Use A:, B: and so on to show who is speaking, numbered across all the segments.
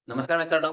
A: नमस्कार मित्रांनो.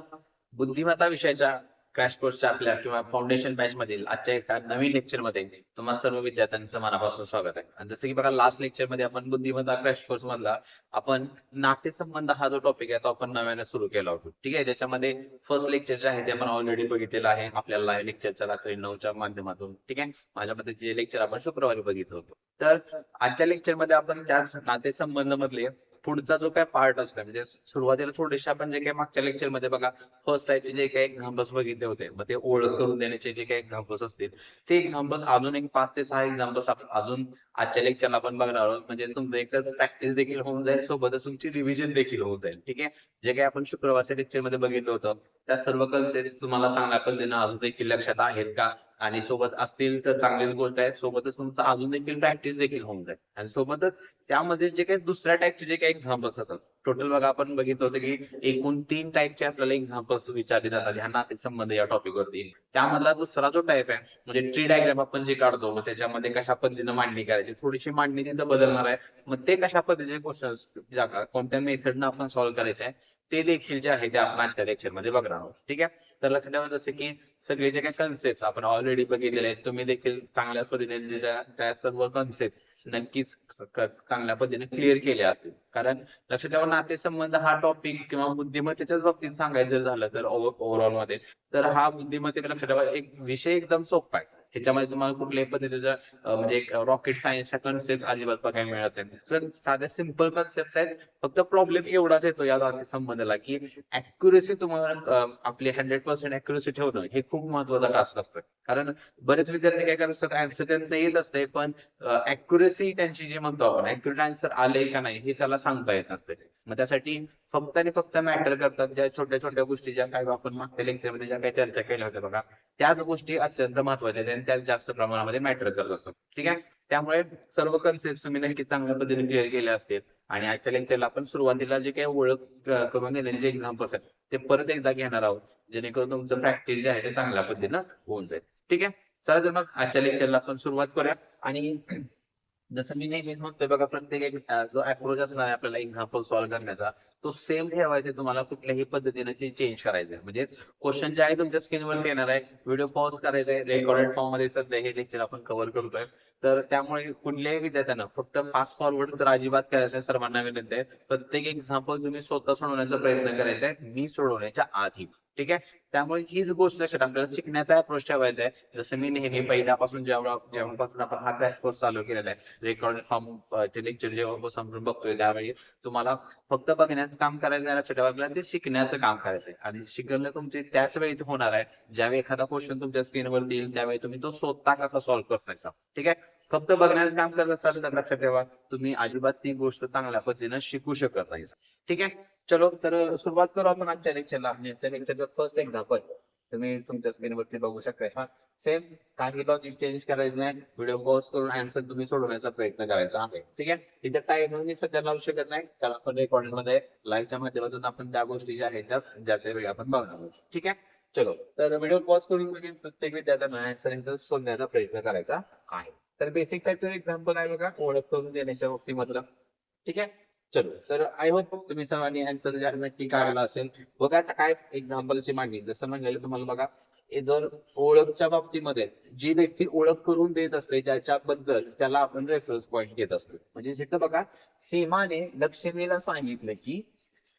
A: बुद्धिमत्ता विषयाच्या क्रॅश कोर्सच्या आपल्या किंवा फाउंडेशन बॅच मधील आजच्या एका नवीन लेक्चर मध्ये तुम्हाला सर्व विद्यार्थ्यांचं मनापासून स्वागत आहे. आणि जसं की बघा, लास्ट लेक्चर मध्ये आपण बुद्धिमत्ता क्रॅश कोर्स मधला आपण नातेसंबंध हा जो टॉपिक आहे तो आपण नव्याने सुरू केला होता. ठीक आहे, ज्याच्यामध्ये फर्स्ट लेक्चर जे आहे ते आपण ऑलरेडी बघितलेलं आहे आपल्या लाईव्ह लेक्चरच्या रात्री 9च्या माध्यमातून. ठीक आहे, माझ्यामध्ये जे लेक्चर आपण शुक्रवारी बघितलं होतं. तर आजच्या लेक्चर मध्ये आपण त्याच नातेसंबंध मधले पुढचा जो काय पार्ट असतो, म्हणजे सुरुवातीला थोडेसे आपण जे काही मागच्या लेक्चर मध्ये बघा फर्स्ट टाईपचे जे काही एक्झाम्पल्स बघितले होते, मग ते ओळख करून देण्याचे जे काही एक्झाम्पल्स असतील ते एक्झाम्पल्स अजून एक 5 ते 6 एक्झाम्पल्स अजून आजच्या लेक्चरला आपण बघणार आहोत. म्हणजे तुमचं एक प्रॅक्टिस देखील होऊन जाईल, सोबतच तुमची रिव्हिजन देखील होऊन जाईल. ठीक आहे, जे काही आपण शुक्रवारच्या लेक्चर मध्ये बघितलं होतं त्या सर्व कन्सेप्ट तुम्हाला चांगल्या पद्धतीने अजून देखील लक्षात आहेत का, आणि सोबत असतील तर चांगलीच गोष्ट आहे. सोबतच तुमचं अजून देखील प्रॅक्टिस देखील होऊन जाईल. आणि सोबतच त्यामध्ये जे काही दुसऱ्या टाईपचे जे काही एक्झाम्पल्स असतात, टोटल बघा आपण बघितलं होतं की एकूण 3 टाईपचे आपल्याला एक्झाम्पल्स विचारले जातात ह्या नातेसंबंध या टॉपिकवरती. त्यामधला दुसरा जो टाईप आहे म्हणजे ट्री डायग्राम आपण जे काढतो, मग त्याच्यामध्ये कशा पद्धतीने मांडणी करायची, थोडीशी मांडणी तिथं बदलणार आहे. मग ते कशा पद्धतीचे क्वेश्चन कोणत्या मेथडनं आपण सॉल्व्ह करायचे आहे ते देखील जे आहे ते आपण आजच्या लेक्चर मध्ये बघणार आहोत. ठीक आहे, तर लक्षात ठेवा जसे की सगळे जे काही कन्सेप्ट आपण ऑलरेडी बघितलेले आहेत, तुम्ही देखील चांगल्या पद्धतीने त्या सर्व कन्सेप्ट नक्कीच चांगल्या पद्धतीने क्लिअर केले असतील. कारण लक्षात ठेवा, नातेसंबंध हा टॉपिक किंवा बुद्धिमत्तेच्याच बाबतीत सांगायचं जर झालं तर ओव्हरऑल मध्ये, तर हा बुद्धिमत्तेचा लक्षात ठेवा एक विषय एकदम सोपा आहे. ह्याच्यामध्ये तुम्हाला कुठल्याही पद्धतीचा म्हणजे एक रॉकेट सायन्सचा कन्सेप्ट अजिबात बघायला मिळत नाही. सर साध्या सिंपल कन्सेप्ट आहेत. फक्त प्रॉब्लेम एवढाच येतो या नातेसंबंधाला की अॅक्युरेसी तुम्हाला आपली 100% अॅक्युरेसी ठेवणं हे खूप महत्वाचा टास्क असतो. कारण बरेच विद्यार्थी काय करतात, आन्सर त्यांचं येत असते पण अॅक्युरेसी त्यांची जी म्हणतो आपण अॅक्युरेट आन्सर आले का नाही हे त्याला सांगता येत नसते. मग त्यासाठी फक्त आणि फक्त मॅटर करतात ज्या छोट्या छोट्या गोष्टी ज्या काही आपण मागच्या लेक्चरमध्ये ज्या काही चर्चा केल्या होत्या बघा, त्याच गोष्टी अत्यंत महत्वाच्या आहेत आणि त्याच जास्त प्रमाणामध्ये मॅटर करत असतात. ठीक आहे, त्यामुळे सर्व कन्सेप्ट तुम्ही नक्की चांगल्या पद्धतीने क्लिअर केले असतील. आणि आजच्या लेक्चरला आपण सुरुवातीला जे काही ओळख करून देण्याचे जे एक्झाम्पल्स आहेत ते परत एकदा घेणार आहोत, जेणेकरून तुमचं प्रॅक्टिस जे आहे ते चांगल्या पद्धतीनं होऊन जाईल. ठीक आहे, चला तर मग आजच्या लेक्चरला आपण सुरुवात करूया. आणि जसं मी नेहमीच म्हणतोय बघा, प्रत्येक एक जो अप्रोच असणार आहे आपल्याला एक्झाम्पल सॉल्व्ह करण्याचा, तो सेम ठेवायचा. तुम्हाला कुठल्याही पद्धतीने चेंज करायचं म्हणजे क्वेश्चन जे आहे तुमच्या स्क्रीनवरती येणार आहे, व्हिडिओ पॉज करायचा आहे. रेकॉर्डेड फॉर्म मध्ये सध्या हे लेक्चर आपण कव्हर करतोय, तर त्यामुळे कुठल्याही विद्यार्थ्यांना फक्त फास्ट फॉरवर्ड तर अजिबात करायचं आहे. सर्वांना विनंती आहे, प्रत्येक एक्झाम्पल तुम्ही स्वतः सोडवण्याचा प्रयत्न करायचा आहे मी सोडवण्याच्या आधी. ठीक आहे, त्यामुळे हीच गोष्ट लक्षात आपल्याला शिकण्याचा अप्रोच ठेवायचा आहे. जसं मी नेहमी पहिल्यापासून जेव्हापासून आपण हा क्रॅश कोर्स चालू केलेला आहे, रेकॉर्डेड फॉर्म लेक्चर जेव्हा बघतोय त्यावेळी तुम्हाला फक्त बघण्याचं काम करायचं नाही, लक्षात ठेवा आपल्याला ते शिकण्याचं काम करायचंय. आणि शिकणं तुमचे त्याच वेळी होणार आहे ज्यावेळी एखादा क्वेश्चन तुमच्या स्क्रीनवर येईल त्यावेळी तुम्ही तो स्वतः कसा सॉल्व्ह करताय. ठीक आहे, फक्त बघण्याचं काम करत असाल तर लक्षात ठेवा तुम्ही अजिबात ती गोष्ट चांगल्या पद्धतीनं शिकू शकत नाही. ठीक आहे, चलो तर सुरुवात करू आपण आजच्या लेक्चरला. आजच्या लेक्चरचं फर्स्ट एक्झाम्पल तुम्ही तुमच्या स्क्रीनवरती बघू शकता. सेम काही लॉजिक चेंज करायचं नाही, व्हिडिओ पॉज करून आन्सर तुम्ही सोडवण्याचा प्रयत्न करायचा आहे. ठीक आहे, इथे टाइम मी सध्या लावू शकत नाही कारण आपण रेकॉर्डिंग मध्ये लाईव्हच्या माध्यमातून आपण त्या गोष्टी ज्या आहेत ज्या त्या वेळी आपण बघणार आहोत. ठीक आहे, चलो तर व्हिडिओ पॉज करून प्रत्येक विद्यार्थ्यांना आन्सर शोधण्याचा प्रयत्न करायचा आहे. तर बेसिक टाईपचं एक्झाम्पल आहे बघा, ओळख करून देण्याच्या बाबतीमधलं. ठीक आहे, चलो तर आय होप तुम्ही सर्वांनी आन्सर नक्की काढला असेल. बघा आता काय एक्झाम्पलची मांडणी जसं म्हणलेलं तुम्हाला बघा, जर ओळखच्या बाबतीमध्ये जी व्यक्ती ओळख करून देत असते ज्याच्याबद्दल त्याला आपण रेफरन्स पॉईंट घेत असतो. म्हणजे इथं बघा, सीमाने लक्ष्मीला सांगितलं की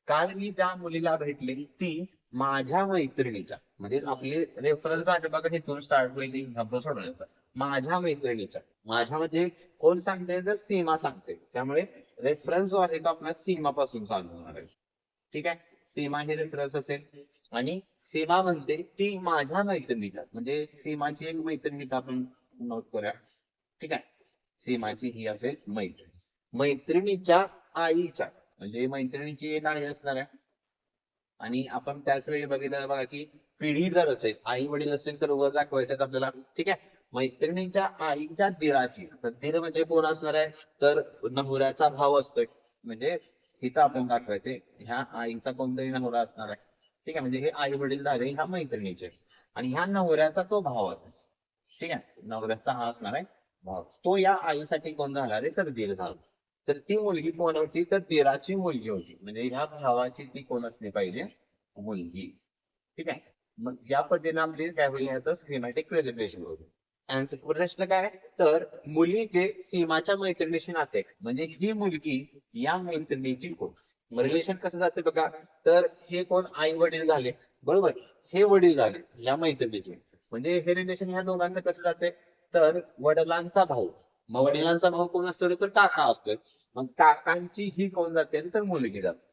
A: काल मी ज्या मुलीला भेटले ती माझ्या मैत्रिणीच्या, म्हणजे आपले रेफरन्स आहे बघा, इथून स्टार्ट होईल एक्झाम्पल सोडवण्याचा. माझ्या मैत्रिणीच्या, माझ्या म्हणजे कोण सांगते तर सीमा सांगते, त्यामुळे रेफरन्स जो आहे तो आपल्या सीमापासून चालू होणार आहे. ठीक आहे, सीमा हे रेफरन्स असेल आणि सीमा म्हणते ती माझ्या मैत्रिणीच्या, म्हणजे सीमाची एक मैत्रिणी आपण नोट करूया. ठीक आहे, सीमाची ही असेल मैत्रीण, मैत्रिणीच्या आईच्या, म्हणजे मैत्रिणीची एक आई असणार आहे. आणि आपण त्याच वेळी बघितलं बघा की पिढी जर असेल, आई वडील असेल तर वर दाखवायचं आपल्याला. ठीक आहे, मैत्रिणीच्या आईच्या दिराची, तर दीर म्हणजे कोण असणार आहे तर नवऱ्याचा भाव असतोय. म्हणजे इथं आपण दाखवायचे ह्या आईचा कोणतरी नवरा असणार आहे. ठीक आहे, म्हणजे हे आई वडील झाले ह्या मैत्रिणीचे, आणि ह्या नवऱ्याचा तो भाव असेल. ठीक आहे, नवऱ्याचा हा असणार आहे भाव, तो या आईसाठी कोण झाला रे तर दीर झाला. तर ती मुलगी कोण होती तर दिराची मुलगी होती, म्हणजे ह्या भावाची ती कोण असली पाहिजे
B: मुलगी. ठीक आहे. मग या पद्धतीने आपली काय होईल याचं स्कीमॅटिक प्रेझेंटेशन होईल. आणि प्रश्न काय तर मुलीचे सीमाच्या मैत्रिणीशी नाते म्हणजे ही मुलगी या मैत्रिणीची कोण. मग रिलेशन कसं जाते बघा तर हे कोण आई वडील झाले बरोबर हे वडील झाले या मैत्रिणीचे म्हणजे हे रिलेशन ह्या दोघांचं कसं जाते तर वडिलांचा भाऊ मग वडिलांचा भाऊ कोण असतो तर काका असतोय मग काकांची ही कोण जाते तर मुलगी जाते.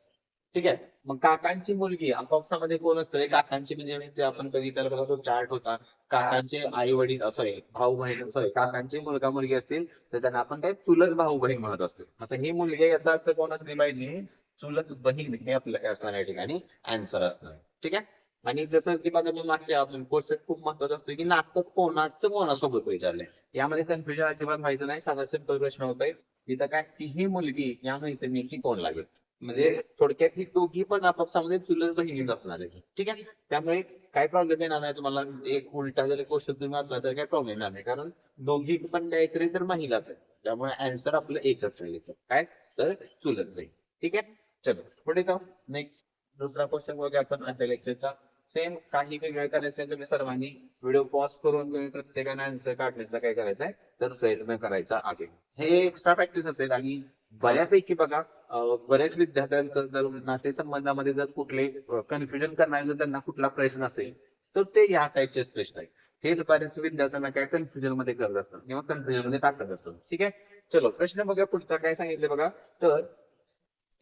B: ठीक आहे. मग काकांची मुलगी आपापसामध्ये कोण असतं काकांची म्हणजे ते आपण बघितलं बघा तो चार्ट होता काकांचे आई वडील सॉरी भाऊ बहीण सॉरी काकांची मुलगा मुलगी असतील तर त्यांना आपण काय चुलत भाऊ बहीण म्हणत असतो. आता ही मुलगी याचा अर्थ कोण असली पाहिजे चुलत बहीण हे आपलं काय असणार या ठिकाणी आन्सर असणार. ठीक आहे. आणि जसं की बघा मी मागच्या आपण कॉन्सेप्ट खूप महत्वाचा असतो की नातं कोणाचं कोणासोबत विचारलंय यामध्ये कन्फ्युजन अजिबात व्हायचं नाही. साधा सिंपल प्रश्न होतोय इथं काय की ही मुलगी या मैत्रिणीची कोण लागेल म्हणजे थोडक्यात ही दोघी पण आपापसामध्ये चुलत बहिणीच असणार आहे. ठीक आहे. त्यामुळे काय प्रॉब्लेम येणार नाही तुम्हाला एक उलटा जरी क्वेश्चन तुम्ही असला तर काही प्रॉब्लेम येणार नाही कारण दोघी पण काहीतरी तर महिलाच आहे त्यामुळे आन्सर आपलं एकच राहील काय तर चुलत बहीण. ठीक आहे. चलो पुढे जाऊ नेक्स्ट दुसरा क्वेश्चन बघूया आपण आजच्या लेक्चरचा. सेम काही वेगळं करायचं असेल तुम्ही सर्वांनी व्हिडिओ पॉज करून तुम्ही प्रत्येकाने आन्सर काढण्याचा काय करायचा आहे तर प्रयत्न करायचा आहे. हे एक्स्ट्रा प्रॅक्टिस असेल आणि बऱ्यापैकी बघा बऱ्याच विद्यार्थ्यांचं जर नातेसंबंधामध्ये जर कुठले कन्फ्युजन करणारे जर त्यांना कुठला प्रश्न असेल तर ते या टाईपचेच प्रश्न आहेत. हेच बऱ्याच विद्यार्थ्यांना काय कन्फ्युजन मध्ये करत असतात किंवा कन्फ्युजन मध्ये टाकत असतात. ठीक आहे. चलो प्रश्न बघा पुढचा काय सांगितलं बघा तर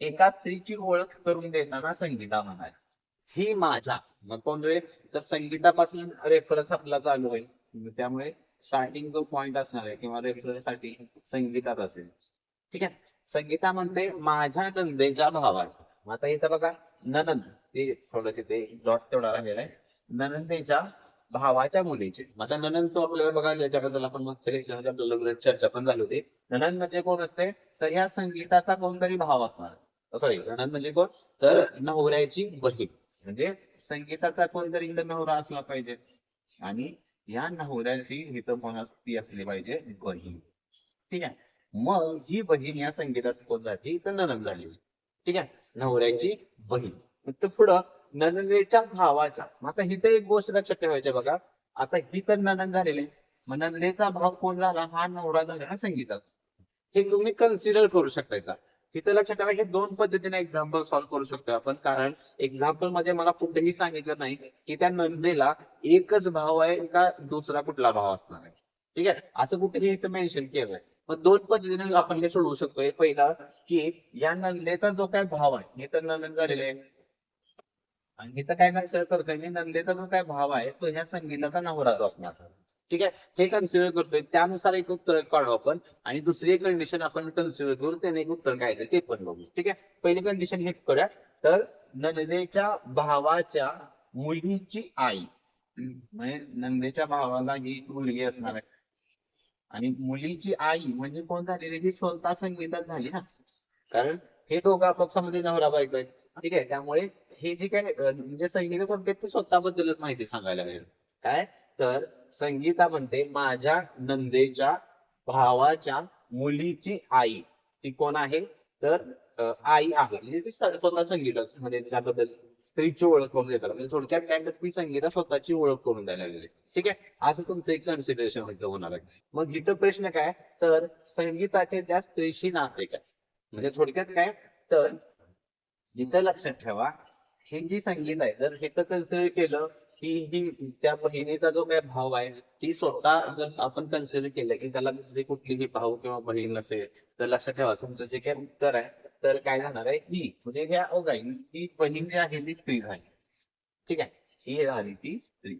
B: एका स्त्रीची ओळख करून देताना संगीता म्हणाल ही माझ्या मग कोण रे तर संगीतापासून रेफरन्स आपला चालू होईल त्यामुळे स्टार्टिंग जो पॉइंट असणार आहे किंवा रेफरन्स साठी संगीतात असेल. ठीक आहे. संगीता म्हणते माझ्या नंदेच्या भावाच्या आता इथं बघा ननंद ते थोडं ते डॉट तेवढा राहिलेला आहे ननंदेच्या भावाच्या मुलीचे आता ननंद तो आपल्याला बघा ज्याच्याबद्दल आपण मागच्या लेक्चरमध्ये आपल्याला चर्चा पण झाली होती. ननंद म्हणजे कोण असते तर ह्या संगीताचा कोणतरी भाव असणार सॉरी ननंद म्हणजे कोण तर नवऱ्याची बहीण म्हणजे संगीताचा कोणतरी इथं नवरा असला पाहिजे आणि या नवऱ्याची इथं कोण ती असली पाहिजे बहीण. ठीक आहे. मग ही बहीण या संगीताची कोण झाली तर ननंद झाली. ठीक आहे. नवऱ्याची बहीण तर पुढं ननंदेच्या भावाच्या आता ही तर एक गोष्ट लक्षात ठेवायची बघा आता ही तर ननंद झालेली मग नंदेचा भाव कोण झाला हा नवरा झाला ना संगीताचा हे तुम्ही कन्सिडर करू शकता. तिथं लक्षात ठेवा हे दोन पद्धतीने एक्झाम्पल सॉल्व्ह करू शकतो आपण कारण एक्झाम्पल मध्ये मला कुठेही सांगितलं नाही की त्या नंदेला एकच भाव आहे का दुसरा कुठला भाव असणार आहे. ठीक आहे. असं कुठेही इथं मेन्शन केलंय मग दोन पद्धतीने आपण हे सोडवू शकतोय. पहिला की या नंदेचा जो काय भाव आहे हे तर नंद झालेले आहे आणि इथं काय कन्सिडर करतोय मी नंदेचा जो काय भाव आहे तो ह्या संगीताचा नवराच असणार. ठीक आहे. हे कन्सिडर करतोय त्यानुसार एक उत्तर काढू आपण आणि दुसरी एक कंडिशन आपण कन्सिडर करू त्याने एक उत्तर काय ते पण बघू. ठीक आहे. पहिली कंडिशन हे करूया तर नंदेच्या भावाच्या मुलीची आई म्हणजे नंदेच्या भावाला ही मुलगी असणार आहे आणि मुलीची आई म्हणजे कोण झालेली ही स्वतः संगीतात झाली ना कारण हे दोघं आपापसामध्ये नवरा बायको आहेत. ठीक आहे. त्यामुळे हे जे काय म्हणजे संगीता थोडक्यात ते स्वतःबद्दलच माहिती सांगायला लागेल काय तर संगीता म्हणते माझ्या नंदेच्या भावाच्या मुलीची आई ती कोण आहे तर आई आहे म्हणजे ती स्वतः संगीतच म्हणजे त्याबद्दल स्त्रीची ओळख करून देतात म्हणजे थोडक्यात काय ती संगीता स्वतःची ओळख करून द्यायला लागली. ठीक आहे. असं तुमचं एक कन्सिडरेशन होणार आहे. मग इथं प्रश्न काय तर संगीताचे त्या स्त्रीशी नाते काय म्हणजे थोडक्यात काय तर इथं लक्षात ठेवा हे जी संगीत आहे जर हे तर कन्सिडर केलं की ही त्या बहिणीचा जो काय भाव आहे ती स्वतः जर आपण कन्सिडर केलं की त्याला दुसरी कुठलीही भाऊ किंवा बहीण नसेल तर लक्षात ठेवा तुमचं जे काय उत्तर आहे तर काय जाणार आहे ही म्हणजे ह्या ही बहीण जी आहे ती स्त्री झाली. ठीक आहे. ही झाली ती स्त्री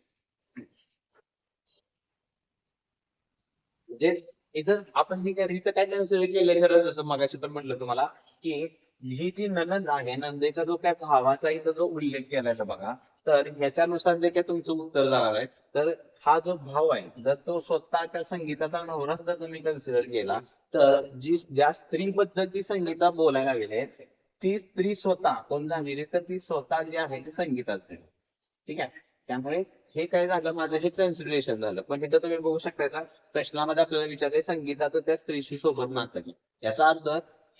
B: म्हणजे इथं आपण ही काय इथं काय कन्सिडर केलं खरं जसं मगाशी पण म्हटलं तुम्हाला की ही जी ननंद आहे नंदेचा जो काय भावाचा इथं जो उल्लेख केलाय ना बघा तर ह्याच्यानुसार जे काय तुमचं उत्तर जाणार आहे तर हा जो भाव आहे जर तो स्वतः त्या संगीताचा नवराच जर तुम्ही कन्सिडर केला तर ज्या स्त्रीबद्दल ती संगीता बोलायला लागली ती स्त्री स्वतः कोण झालेली तर ती स्वतः जी आहे ती संगीताच आहे. ठीक आहे. त्यामुळे हे काय झालं माझं हे कन्सिडरेशन झालं पण इथं तुम्ही बघू शकता प्रश्नामध्ये आपल्याला विचारले संगीताचं त्या स्त्रीशी सोबत नातं याचा अर्थ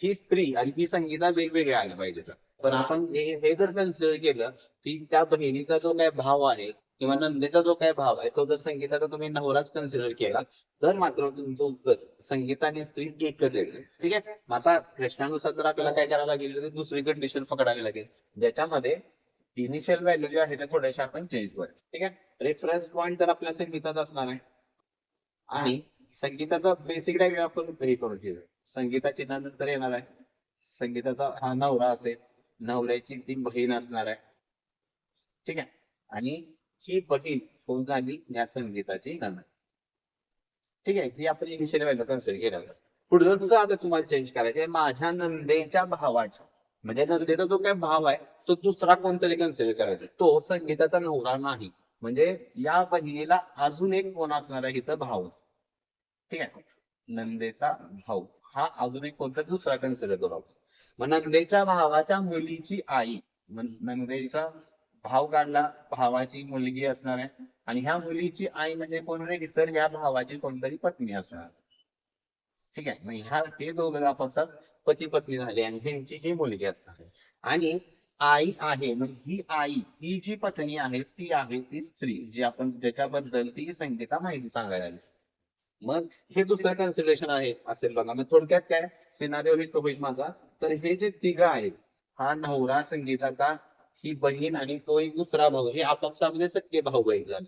B: ही स्त्री आणि ही संगीता वेगवेगळे आले पाहिजे पण आपण हे जर कन्सिडर केलं की त्या बहिणीचा जो काय भाव आहे किंवा नंदेचा जो काय भाव आहे तो जर संगीताचा तुम्ही नवराच कन्सिडर केला तर मात्र तुमचं उत्तर संगीत आणि स्त्री एकच येते. ठीक आहे. मग आता प्रश्नानुसार तर आपल्याला काय करावं लागेल तर दुसरी कंडिशन पकडावी लागेल ज्याच्यामध्ये इनिशियल व्हॅल्यू जे आहे ते थोडेसे आपण चेंज करू. ठीक आहे. रेफरन्स पॉईंट तर आपल्या संगीतात असणार आहे आणि संगीताचा बेसिक डायग्राम आपण हे करून घेऊया. संगीताची नंतर येणार आहे. संगीताचा हा नवरा असेल, नवऱ्याची ती बहीण असणार आहे. ठीक आहे. आणि ही बहीण कोण झाली या संगीताची नंद. ठीक आहे. ही आपण इनिशियल व्हॅल्यू कन्सिडर केलं. पुढलं तुझं आता तुम्हाला चेंज करायचं आहे माझ्या नंदेच्या भावाच्या म्हणजे नंदेचा जो काय भाव आहे तो दुसरा कोणतरी कन्सिडर करायचा तो संगीताचा नवरा नाही. म्हणजे या बहिणीला अजून एक कोण असणार आहे इथं भाव. ठीक आहे. नंदेचा भाऊ हा अजून एक कोणता दुसरा कन्सिडर करू आपण. मग नंदेच्या भावाच्या मुलीची आई नंदेचा भाव काढला भावाची मुलगी असणार आहे आणि ह्या मुलीची आई म्हणजे कोण रे तर ह्या भावाची कोणतरी पत्नी असणार. ठीक आहे. मग ह्या हे दोघं आपापसात पती पत्नी झाले आणि ह्यांची ही मुलगी असणार आहे आणि आई आहे म्हणजे ही आई ही जी पत्नी आहे ती स्त्री जी आपण ज्याच्याबद्दल ती संगीता माहिती सांगायला आली. मग हे दुसरं कन्सिडरेशन आहे असेल बघा. मग थोडक्यात काय सिनारिओ ही तो होईल माझा. तर हे जे तिघं आहेत हा नवरा संगीताचा ही बहीण आणि तो एक दुसरा भाऊ हे आपापसामध्ये सख्खे भाऊ बहीण झाले.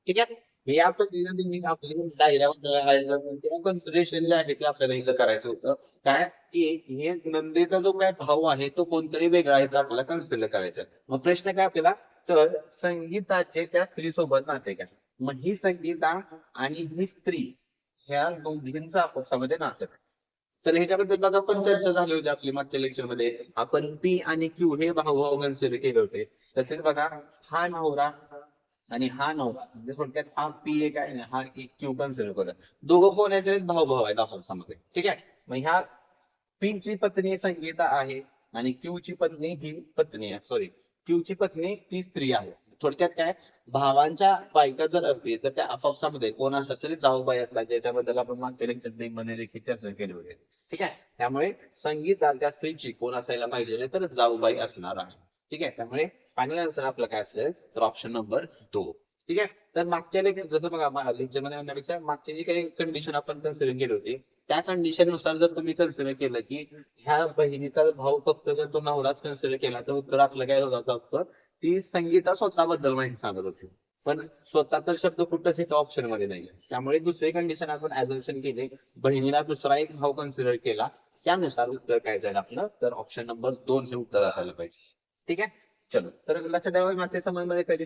B: ठीक आहे. मी या पद्धतीने तुम्ही आपली डायग्राम कन्सिडरेशन जे आहे ते आपल्याला इथं करायचं होतं काय की हे नंदेचा जो काय भाऊ आहे तो कोणतरी वेगळा आहे आपल्याला कन्सिडर करायचा. मग प्रश्न काय आपल्याला तर संगीताचे त्या स्त्री सोबत नाते काय. मग ही संगीता आणि ही स्त्री ह्या दोघींचं आपापसामध्ये नातं. तर ह्याच्याबद्दल बघा पण चर्चा झाली होती आपली मागच्या लेक्चर मध्ये आपण पी आणि क्यू हे भाऊ कन्सिडर केले होते. तसेच बघा हा नवरा आणि हा नवरा म्हणजे थोडक्यात हा पी एक आहे हा एक क्यू कन्सिडर करूया. दोघं कोण आहेत भाऊ आहेत आपापसामध्ये. ठीक आहे. मग ह्या पी ची पत्नी संगीता आहे आणि क्यू ची पत्नी ही पत्नी आहे सॉरी क्यू ची पत्नी ती स्त्री आहे. थोडक्यात काय भावांच्या बायका जर असतील तर त्या आपापसामध्ये कोण असतात तरी जाऊबाई असतात ज्याच्याबद्दल आपण मागच्या लेक्चर मध्ये देखील चर्चा केली होती. ठीक आहे. त्यामुळे संगीता त्या स्त्रीची कोण असायला पाहिजे तर जाऊबाई असणार आहे. ठीक आहे. त्यामुळे फायनल आन्सर आपलं काय असलं तर ऑप्शन नंबर 2. ठीक आहे. तर मागच्या लेक्चर जसं बघा लेक्चर मध्ये म्हणण्यापेक्षा मागची जी काही कंडिशन आपण कन्सिडर केली होती त्या कंडिशन नुसार जर तुम्ही कन्सिडर केलं की ह्या बहिणीचा भाऊ फक्त जर तो नवराच कन्सिडर केला तर उत्तर आपलं काय होतं ती संगीता स्वतःबद्दल माहिती सांगत होती. पण स्वतः तर शब्द कुठंच इथं ऑप्शन मध्ये नाही. त्यामुळे दुसरी कंडिशन आपण ऍझम्पशन केली बहिणीला दुसरा एक भाव कन्सिडर केला त्यानुसार उत्तर काय जाईल आपलं तर ऑप्शन नंबर 2 हे उत्तर असायला पाहिजे. ठीक आहे. चलो तर लक्षात ठेवा नातेसंबंधामध्ये कधी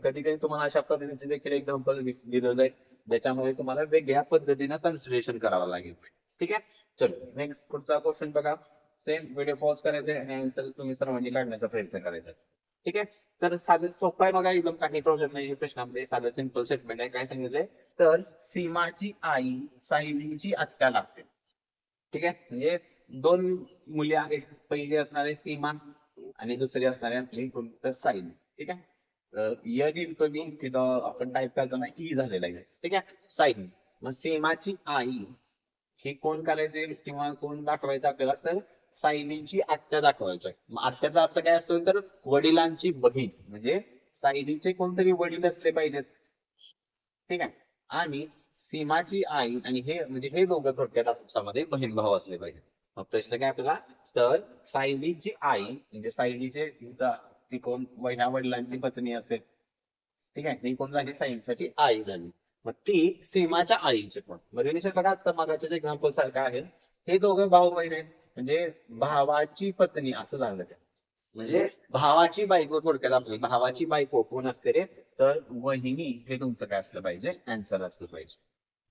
B: कधी तुम्हाला अशा पद्धतीचे देखील एक्झाम्पल दिलं जाईल ज्याच्यामध्ये तुम्हाला वेगळ्या पद्धतीने कन्सिडरेशन करावं लागेल. ठीक आहे. चलो नेक्स्ट पुढचा क्वेश्चन बघा. सेम व्हिडिओ पॉज करायचे आणि आन्सर तुम्ही सर्वांनी काढण्याचा प्रयत्न करायचा. ठीक आहे. तर साधं सोपं आहे बघा एकदम काही प्रॉब्लेम नाही प्रश्नामध्ये साधं सिंपल स्टेटमेंट आहे. काय सांगितलंय तर सीमाची आई सायलीची आत्या लागते. ठीक आहे. म्हणजे दोन मुली आहेत पहिली असणारे सीमा आणि दुसरी असणारे आपली तर सायली. ठीक आहे. य लिहितो मी तिथं आपण टाईप करताना ई झालेला आहे. ठीक आहे. सायली. मग सीमाची आई हे कोण करायचे किंवा कोण दाखवायचं आपल्याला तर सायलीची आत्या दाखवायचं आहे. मग आत्याचा अर्थ काय असतो तर वडिलांची बहीण म्हणजे सायलीचे कोणतरी वडील असले पाहिजेत. ठीक आहे. आणि सीमाची आई आणि हे म्हणजे हे दोघं थोडक्यात आपसामध्ये बहीण भाऊ असले पाहिजे. मग प्रश्न काय आपल्याला तर सायलीची आई म्हणजे सायलीचे ती कोण ह्या वडिलांची पत्नी असेल. ठीक आहे. ती कोण झाली सायलीसाठी आई झाली. मग ती सीमाच्या आईचे कोण म्हणजे बघा आता मागाच्याच एक्झाम्पल सारखं आहे. हे दोघं भाऊ बहीण आहेत म्हणजे भावाची पत्नी असं झालं ते म्हणजे भावाची बायको थोडक्यात आपली भावाची बायको कोण असते रे तर वहिनी हे तुमचं काय असलं पाहिजे आन्सर असलं पाहिजे.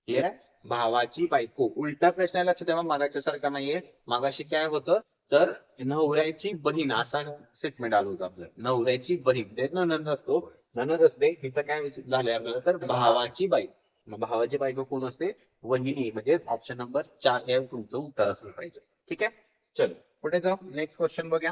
B: क्लिअर आहे. भावाची बायको उलटा प्रश्न लक्षात ठेवा मागाच्या सारखा नाहीये. मागाशी काय होतं तर नवऱ्याची बहीण असा स्टेटमेंट आलं होतं आपलं नवऱ्याची बहीण ते ननंद असतो ननंद असते इथं काय झालंय आपल्याला तर भावाची बायको. मग भावाची बायको कोण असते वहिनी म्हणजे ऑप्शन नंबर 4 हे तुमचं उत्तर असलं पाहिजे. ठीक आहे. चलो पुढे जाऊ नेक्स्ट क्वेश्चन बघूया.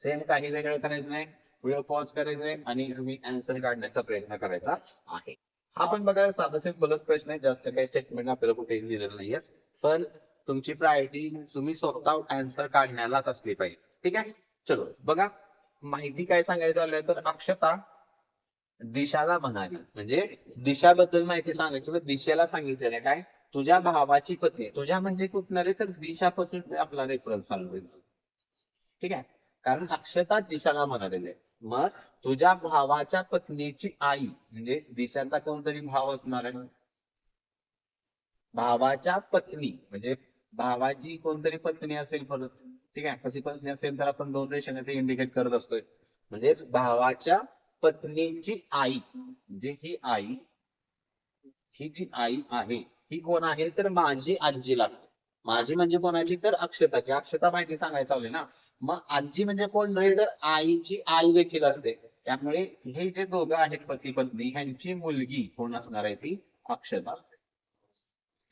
B: सेम काही वेगळं करायचं नाही व्हिडिओ पॉज करायचंय आणि तुम्ही आन्सर काढण्याचा प्रयत्न करायचा आहे. हा पण बघा साधा सिंपलच प्रश्न आहे जास्त काही स्टेटमेंट आपल्याला कुठेही दिलेलं नाहीये. पण तुमची प्रायोरिटी तुम्ही स्वतः आन्सर काढण्यालाच असली पाहिजे. ठीक आहे. चलो बघा, माहिती काय सांगायचं आलंय तर अक्षता दिशाला म्हणाली, म्हणजे दिशाबद्दल माहिती सांगा किंवा दिशेला सांगितलेलं आहे काय, तुझ्या भावाची पत्नी, तुझ्या म्हणजे कुठणार आहे तर दिशापासून आपला रेफरन्स चालू. ठीक आहे, कारण अक्षता दिशाला म्हणालेले. मग तुझ्या भावाच्या पत्नीची आई म्हणजे दिशाचा कोणतरी भाव असणार आहे, भावाच्या पत्नी म्हणजे भावाची कोणतरी पत्नी असेल परत. ठीक आहे, पती पत्नी असेल तर आपण दोन रेषाने ते इंडिकेट करत असतोय. म्हणजे भावाच्या पत्नीची आई म्हणजे ही आई, ही जी आई आहे ही कोण आहे तर माझी आजी लागते. माझी म्हणजे कोणाची तर अक्षताची. अक्षता माहिती सांगायचं चालू ना. मग आजी म्हणजे कोण नाही तर आईची आई देखील असते. त्यामुळे हे जे दोघं आहेत पती पत्नी ह्यांची मुलगी कोण असणार आहे ती अक्षता असते.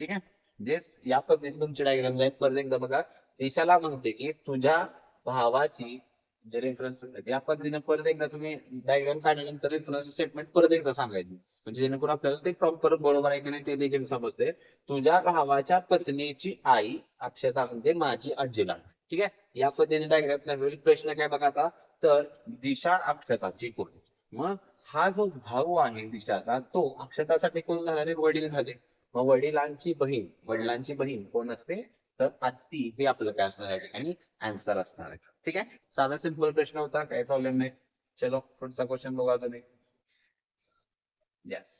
B: ठीक आहे, म्हणजे या पद्धतीने तुमची डायग्राम जाईल. परत एकदा बघा, दिशाला म्हणते की तुझ्या भावाची जे रेफरन्स या पद्धतीने परत एकदा तुम्ही डायग्राम काढल्यानंतर रेफरन्स स्टेटमेंट परत एकदा सांगायचं, म्हणजे जेणेकरून आपल्याला ते प्रॉपर बरोबर आहे की नाही ते देखील समजते. तुझ्या भावाच्या पत्नीची आई अक्षता म्हणजे माझी आजीला. ठीक आहे, या पद्धतीने डायग्राम प्रश्न काय बघा आता, तर दिशा अक्षताची कोण. मग हा जो भाऊ आहे दिशाचा तो अक्षतासाठी कोण झाले वडील झाले. मग वडिलांची बहीण कोण असते तर आत्ती, हे आपलं काय असणार या ठिकाणी आन्सर असणार आहे. ठीक आहे, साधा सिंपल प्रश्न होता, काही प्रॉब्लेम नाही. चलो पुढचा क्वेश्चन बघा अजून एक. यस,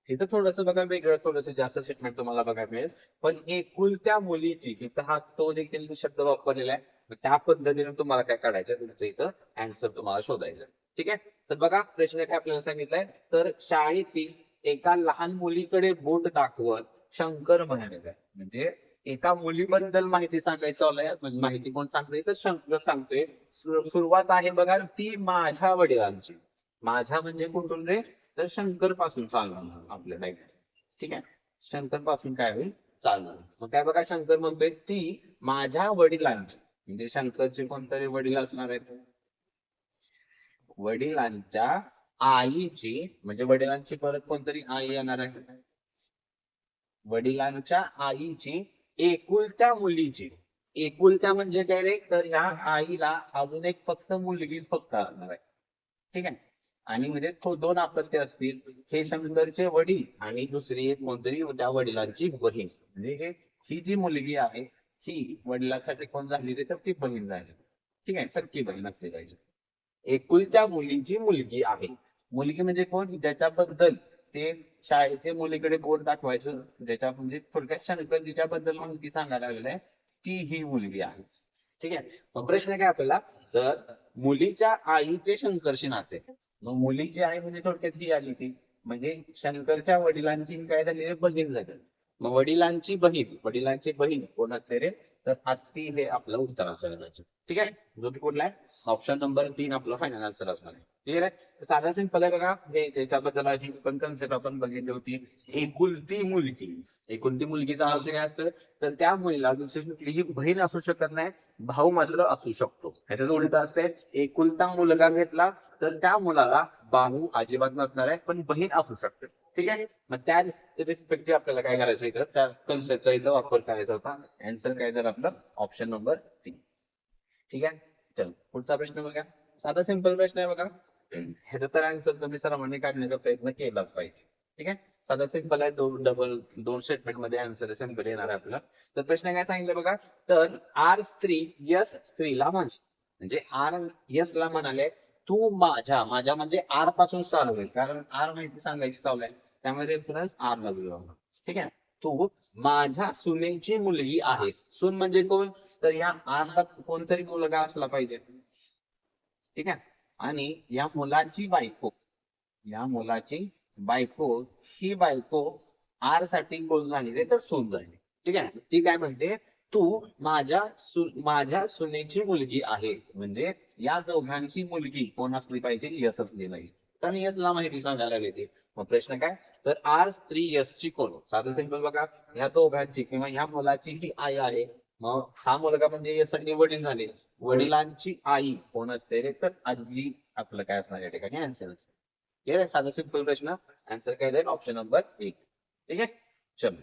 B: इथं थोडस बघा वेगळं, थोडस जास्त स्टेटमेंट तुम्हाला बघायला मिळेल. पण एकुलत्या मुलीची, इथं हा तो देखील शब्द वापरलेला आहे. त्या पद्धतीने तुम्हाला काय काढायचं तुमचं इथं आन्सर तुम्हाला शोधायचं. ठीक आहे, तर बघा प्रश्न काय आपल्याला सांगितलंय, तर शाळेतील एका लहान मुलीकडे बोट दाखवत शंकर म्हणालेला आहे. म्हणजे एका मुलीबद्दल माहिती सांगायचं आलंय. म्हणजे माहिती कोण सांगतोय तर शंकर सांगतोय. सुरुवात आहे बघा ती माझ्या वडिलांची. माझ्या म्हणजे कुठून रे तर शंकर पासून चालणार आपल्या लाईफ. ठीक आहे, शंकर पासून काय होईल चालणार. मग काय बघा शंकर म्हणतोय ती माझ्या वडिलांची, म्हणजे शंकरचे कोणतरी वडील असणार आहेत. वडिलांच्या आईची म्हणजे वडिलांची परत कोणतरी आई येणार आहे. वडिलांच्या आईची एकुलत्या मुलीची. एकुलत्या म्हणजे काय रे तर ह्या आईला अजून एक फक्त मुलगीच फक्त असणार आहे. ठीक आहे, आणि म्हणजे तो दोन अपत्य असतील, हे शंकरचे वडील आणि दुसरी एक कोणतरी त्या वडिलांची बहीण. म्हणजे हे ही जी मुलगी आहे ही वडिलांसाठी कोण झाली तर ती बहीण झाली. ठीक आहे, सख्खी बहीण असली पाहिजे. एकुलत्या मुलीची मुलगी आहे. मुलगी म्हणजे कोण ज्याच्याबद्दल ते शाळेच्या मुलीकडे बोट दाखवायचं, ज्याच्या म्हणजे थोडक्यात शंकर जिच्याबद्दल माहिती सांगायला लागलेलं आहे ती ही मुलगी आहे. ठीक आहे, मग प्रश्न काय आपल्याला, तर मुलीच्या आईचे शंकरशी नाते. मग मुलीची आई म्हणजे थोडक्यात ही आली ती, म्हणजे शंकरच्या वडिलांची काय झाली बहीण झाली. मग वडिलांची बहीण कोण असते रे तर आत्ती, हे आपलं उत्तर असेल. ठीक आहे, जो की कुठला आहे ऑप्शन नंबर 3 आपला फायनल आन्सर असणार आहे. क्लिअर आहे, साधा सिंपल आहे बघा. हे त्याच्याबद्दल ही पण कन्सेप्ट आपण बघितली होती. एकुलती मुलगी, एकुलती मुलगीचा अर्थ काय असतं तर त्या मुलीला दुसरी कुठलीही बहीण असू शकत नाही, भाऊ मात्र असू शकतो. ह्याच्यात उलट असते, एकुलता मुलगा घेतला तर त्या मुलाला भाऊ अजिबात नसणार आहे पण बहीण असू शकते. ठीक आहे, मग त्या रिस्पेक्टिव्ह आपल्याला काय करायचं इथं त्या कन्सेप्टचा इथं वापर करायचा होता. आन्सर काय जर आपलं ऑप्शन नंबर 3. ठीक आहे, चल पुढचा प्रश्न बघा. साधा सिंपल प्रश्न आहे बघा. ह्याचा तर आन्सर तुम्ही सर्वांनी काढण्याचा प्रयत्न केलाच पाहिजे. ठीक आहे, साधा सिंपल आहे. दोन स्टेटमेंट मध्ये आन्सर सिंपल येणार आहे आपला. तर प्रश्न काय सांगितलं बघा, तर आर स्त्री यस स्त्रीला म्हणाले, म्हणजे आर यस ला म्हणाले तू माझ्या, माझ्या म्हणजे आर पासून चालू होईल कारण आर माहिती सांगायची चालू आहे त्यामुळे रेफरन्स आर ला जोडा. ठीक आहे, तू माझ्या सुनेची मुलगी आहेस. सून म्हणजे कोण तर या आरला कोणतरी मुलगा असला पाहिजे. ठीक आहे, आणि या मुलाची बायको, या मुलाची बायको, ही बायको आर साठी कोण झाली रे तर सून झाली. ठीक आहे, ती काय म्हणते तू माझ्या सुनेची मुलगी आहेस. म्हणजे या दोघांची मुलगी कोण असली पाहिजे यस असली पाहिजे. कारण यसला माहिती सांगायला येते. मग प्रश्न काय तर आर स्त्री यसची कोण. साधं सिंपल बघा, ह्या दोघांची किंवा ह्या मुलाची ही आई आहे. मग हा मुलगा म्हणजे यासाठी वडील झाले. वडिलांची आई कोण असते रे तर आजी आपलं काय असणार या ठिकाणी आन्सर असेल. ठीक आहे, साधा सिंपल प्रश्न. आन्सर काय जाईल ऑप्शन नंबर 1. ठीक आहे, चल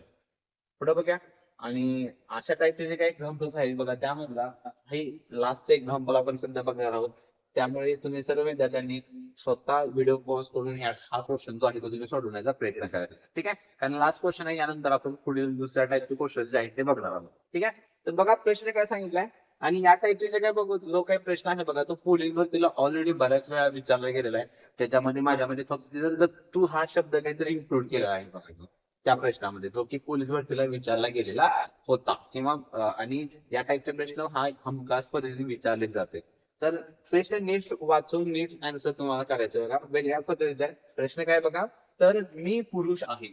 B: पुढे बघा. आणि अशा टाईपचे जे काही एक्झाम्पल्स आहेत बघा, त्यामधला हे लास्टचे एक्झाम्पल आपण सध्या बघणार आहोत. त्यामुळे तुम्ही सर्व विद्यार्थ्यांनी स्वतः व्हिडिओ पॉज करून हा क्वेश्चन जो आहे तो तुम्ही सोडवण्याचा प्रयत्न करायचा. ठीक आहे, कारण लास्ट क्वेश्चन आहे, यानंतर आपण पुढील दुसऱ्या टाईपचे क्वेश्चन जे आहेत ते बघणार आहोत. ठीक आहे, तर बघा प्रश्न काय सांगितलाय. आणि या टाईपचे जे काय बघू जो काही प्रश्न आहे बघा, तो पोलीस भरतीला ऑलरेडी बऱ्याच वेळा विचारला गेलेला आहे. त्याच्यामध्ये माझ्यामध्ये फक्त तिथं दत्तू हा शब्द काहीतरी इन्क्लूड केला आहे बघा तो, त्या प्रश्नामध्ये, जो की पोलीस भरतीला विचारला गेलेला होता. किंवा आणि या टाईपचे प्रश्न हा हमखास पद्धतीने विचारले जाते. तर प्रश्न नीट वाचून नीट आन्सर तुम्हाला करायचं बघा. वेगळ्या पद्धतीचा आहे. प्रश्न काय बघा, तर मी पुरुष आहे.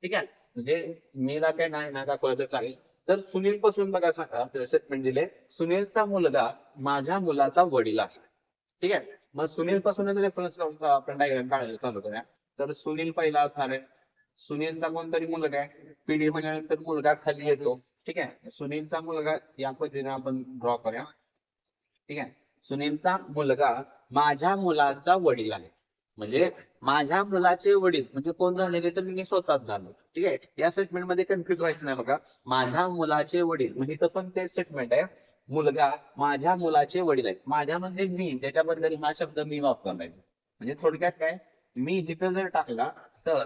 B: ठीक आहे, म्हणजे मीला काय नाही ना दाखवलं तर चालेल. तर सुनील पासून बघा स्टेटमेंट दिले, सुनीलचा मुलगा माझ्या मुलाचा वडील आहे. ठीक आहे, मग सुनील पासूनच रेफरन्स आपण डायग्राम काढायला चालू करूया. तर सुनील पहिला असणार आहे. सुनीलचा कोणतरी मुलगा आहे, पिढी म्हणल्यानंतर मुलगा खाली येतो. ठीक आहे, सुनीलचा मुलगा या पद्धतीने आपण ड्रॉ करूया. ठीक आहे, सुनीलचा मुलगा माझ्या मुलाचा वडील आहे. म्हणजे माझ्या मुलाचे वडील म्हणजे कोण झालेले, तर मी स्वतःच झालो. ठीक आहे, या स्टेटमेंट मध्ये कन्फ्युज व्हायचं नाही बघा. माझ्या मुलाचे वडील म्हणजे इथं पण ते स्टेटमेंट आहे, मुलगा माझ्या मुलाचे वडील आहेत. माझ्या म्हणजे मी, त्याच्याबद्दल हा शब्द मी वापरलाय. म्हणजे थोडक्यात काय, मी इथं जर टाकला तर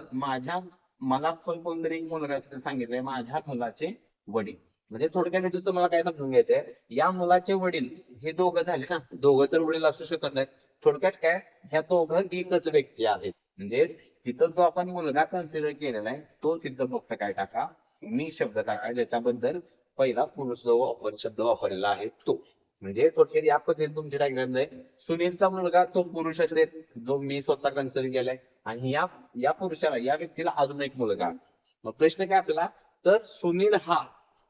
B: मला पण कोणतरी एक मुलगा तिथे सांगितलंय माझ्या मुलाचे वडील. म्हणजे थोडक्यात इथं तुम्हाला काय समजून घ्यायचंय, या मुलाचे वडील हे दोघं झाले ना, दोघं तर वडील असू शकत नाहीत. थोडक्यात काय, ह्या दोघं एकच व्यक्ती आहेत. म्हणजे तिथं जो आपण मुलगा कन्सिडर केलेला आहे तो तिथं फक्त काय टाका, मी शब्द टाका, ज्याच्याबद्दल पहिला पुरुष जो शब्द वापरलेला आहे तो. म्हणजे थोडक्यात या पद्धतीने तुमची डायग्राम आहे. सुनीलचा मुलगा तो पुरुष असेल, जो मी स्वतः कन्सिडर केलाय. आणि या पुरुषाला, या व्यक्तीला अजून एक मुलगा. मग प्रश्न काय आपल्याला, तर सुनील हा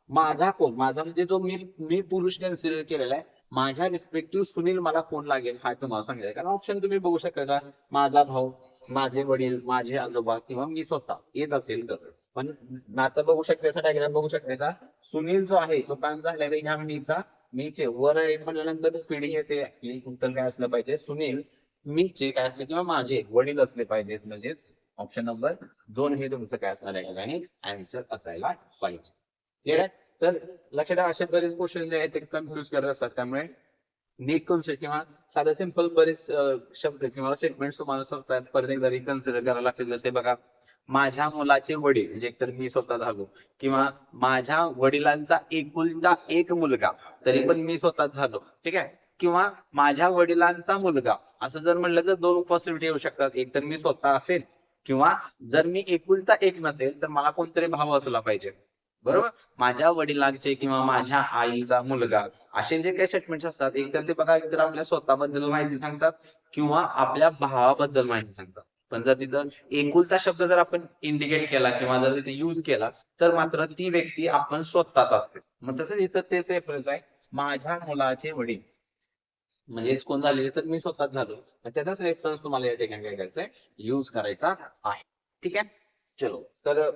B: माझा कोण, माझा म्हणजे जो मी पुरुष कन्सिडर केलेला आहे, माझ्या रिस्पेक्टिव्ह सुनील मला कोण लागेल हा तुम्हाला सांगायचं. कारण ऑप्शन तुम्ही बघू शकता, माझा भाऊ, माझे वडील, माझे आजोबा किंवा मी स्वतः येत असेल तर. पण आता बघू शकता, डायग्राम बघू शकता, सुनील जो आहे तो काम झालेला ह्या मीचे वर एक म्हणल्यानंतर पिढी येते. उत्तर काय असलं पाहिजे, सुनील मीचे काय असले किंवा माझे वडील असले पाहिजेत. म्हणजेच ऑप्शन नंबर 2 हे तुमचं काय असणार आहे आणि आन्सर असायला पाहिजे. ठीक आहे, तर लक्षात ठेवा, असे बरेच क्वेश्चन जे आहेत ते कन्फ्युज करत असतात. त्यामुळे नीट कन्सेप्ट किंवा साधा सिंपल बरेच शब्द किंवा स्टेटमेंट तुम्हाला स्वतः परत एकदा रिकन्सिडर करायला लागतील. जसे बघा, माझ्या मुलाचे वडील म्हणजे एकतर मी स्वतः झालो, किंवा माझ्या वडिलांचा एकुलता एक मुलगा, तरी पण मी स्वतःच झालो. ठीक आहे, किंवा माझ्या वडिलांचा मुलगा, असं जर म्हणलं तर दोन पॉसिबिलिटी येऊ शकतात. एक तर मी स्वतः असेल, किंवा जर मी एकुलता एक नसेल तर मला कोणतरी भाव असला पाहिजे. बरोबर, माझ्या वडिलांचे किंवा माझ्या आईचा मुलगा, असे जे काही स्टेटमेंट्स असतात, एक तर ते बघा, एकतर आपल्या स्वतःबद्दल माहिती सांगतात किंवा आपल्या भावाबद्दल माहिती सांगतात. पण जर तिथं एकुलता शब्द जर आपण इंडिकेट केला किंवा जर तिथे युज केला, तर मात्र ती व्यक्ती आपण स्वतःच असते. मग तसंच इथं तेच रेफरन्स आहे, माझ्या मुलाचे वडील म्हणजेच कोण झालेले, तर मी स्वतःच झालो. त्याचाच रेफरन्स तुम्हाला या ठिकाणी काय करायचा आहे, युज करायचा आहे. ठीक आहे, चलो. तर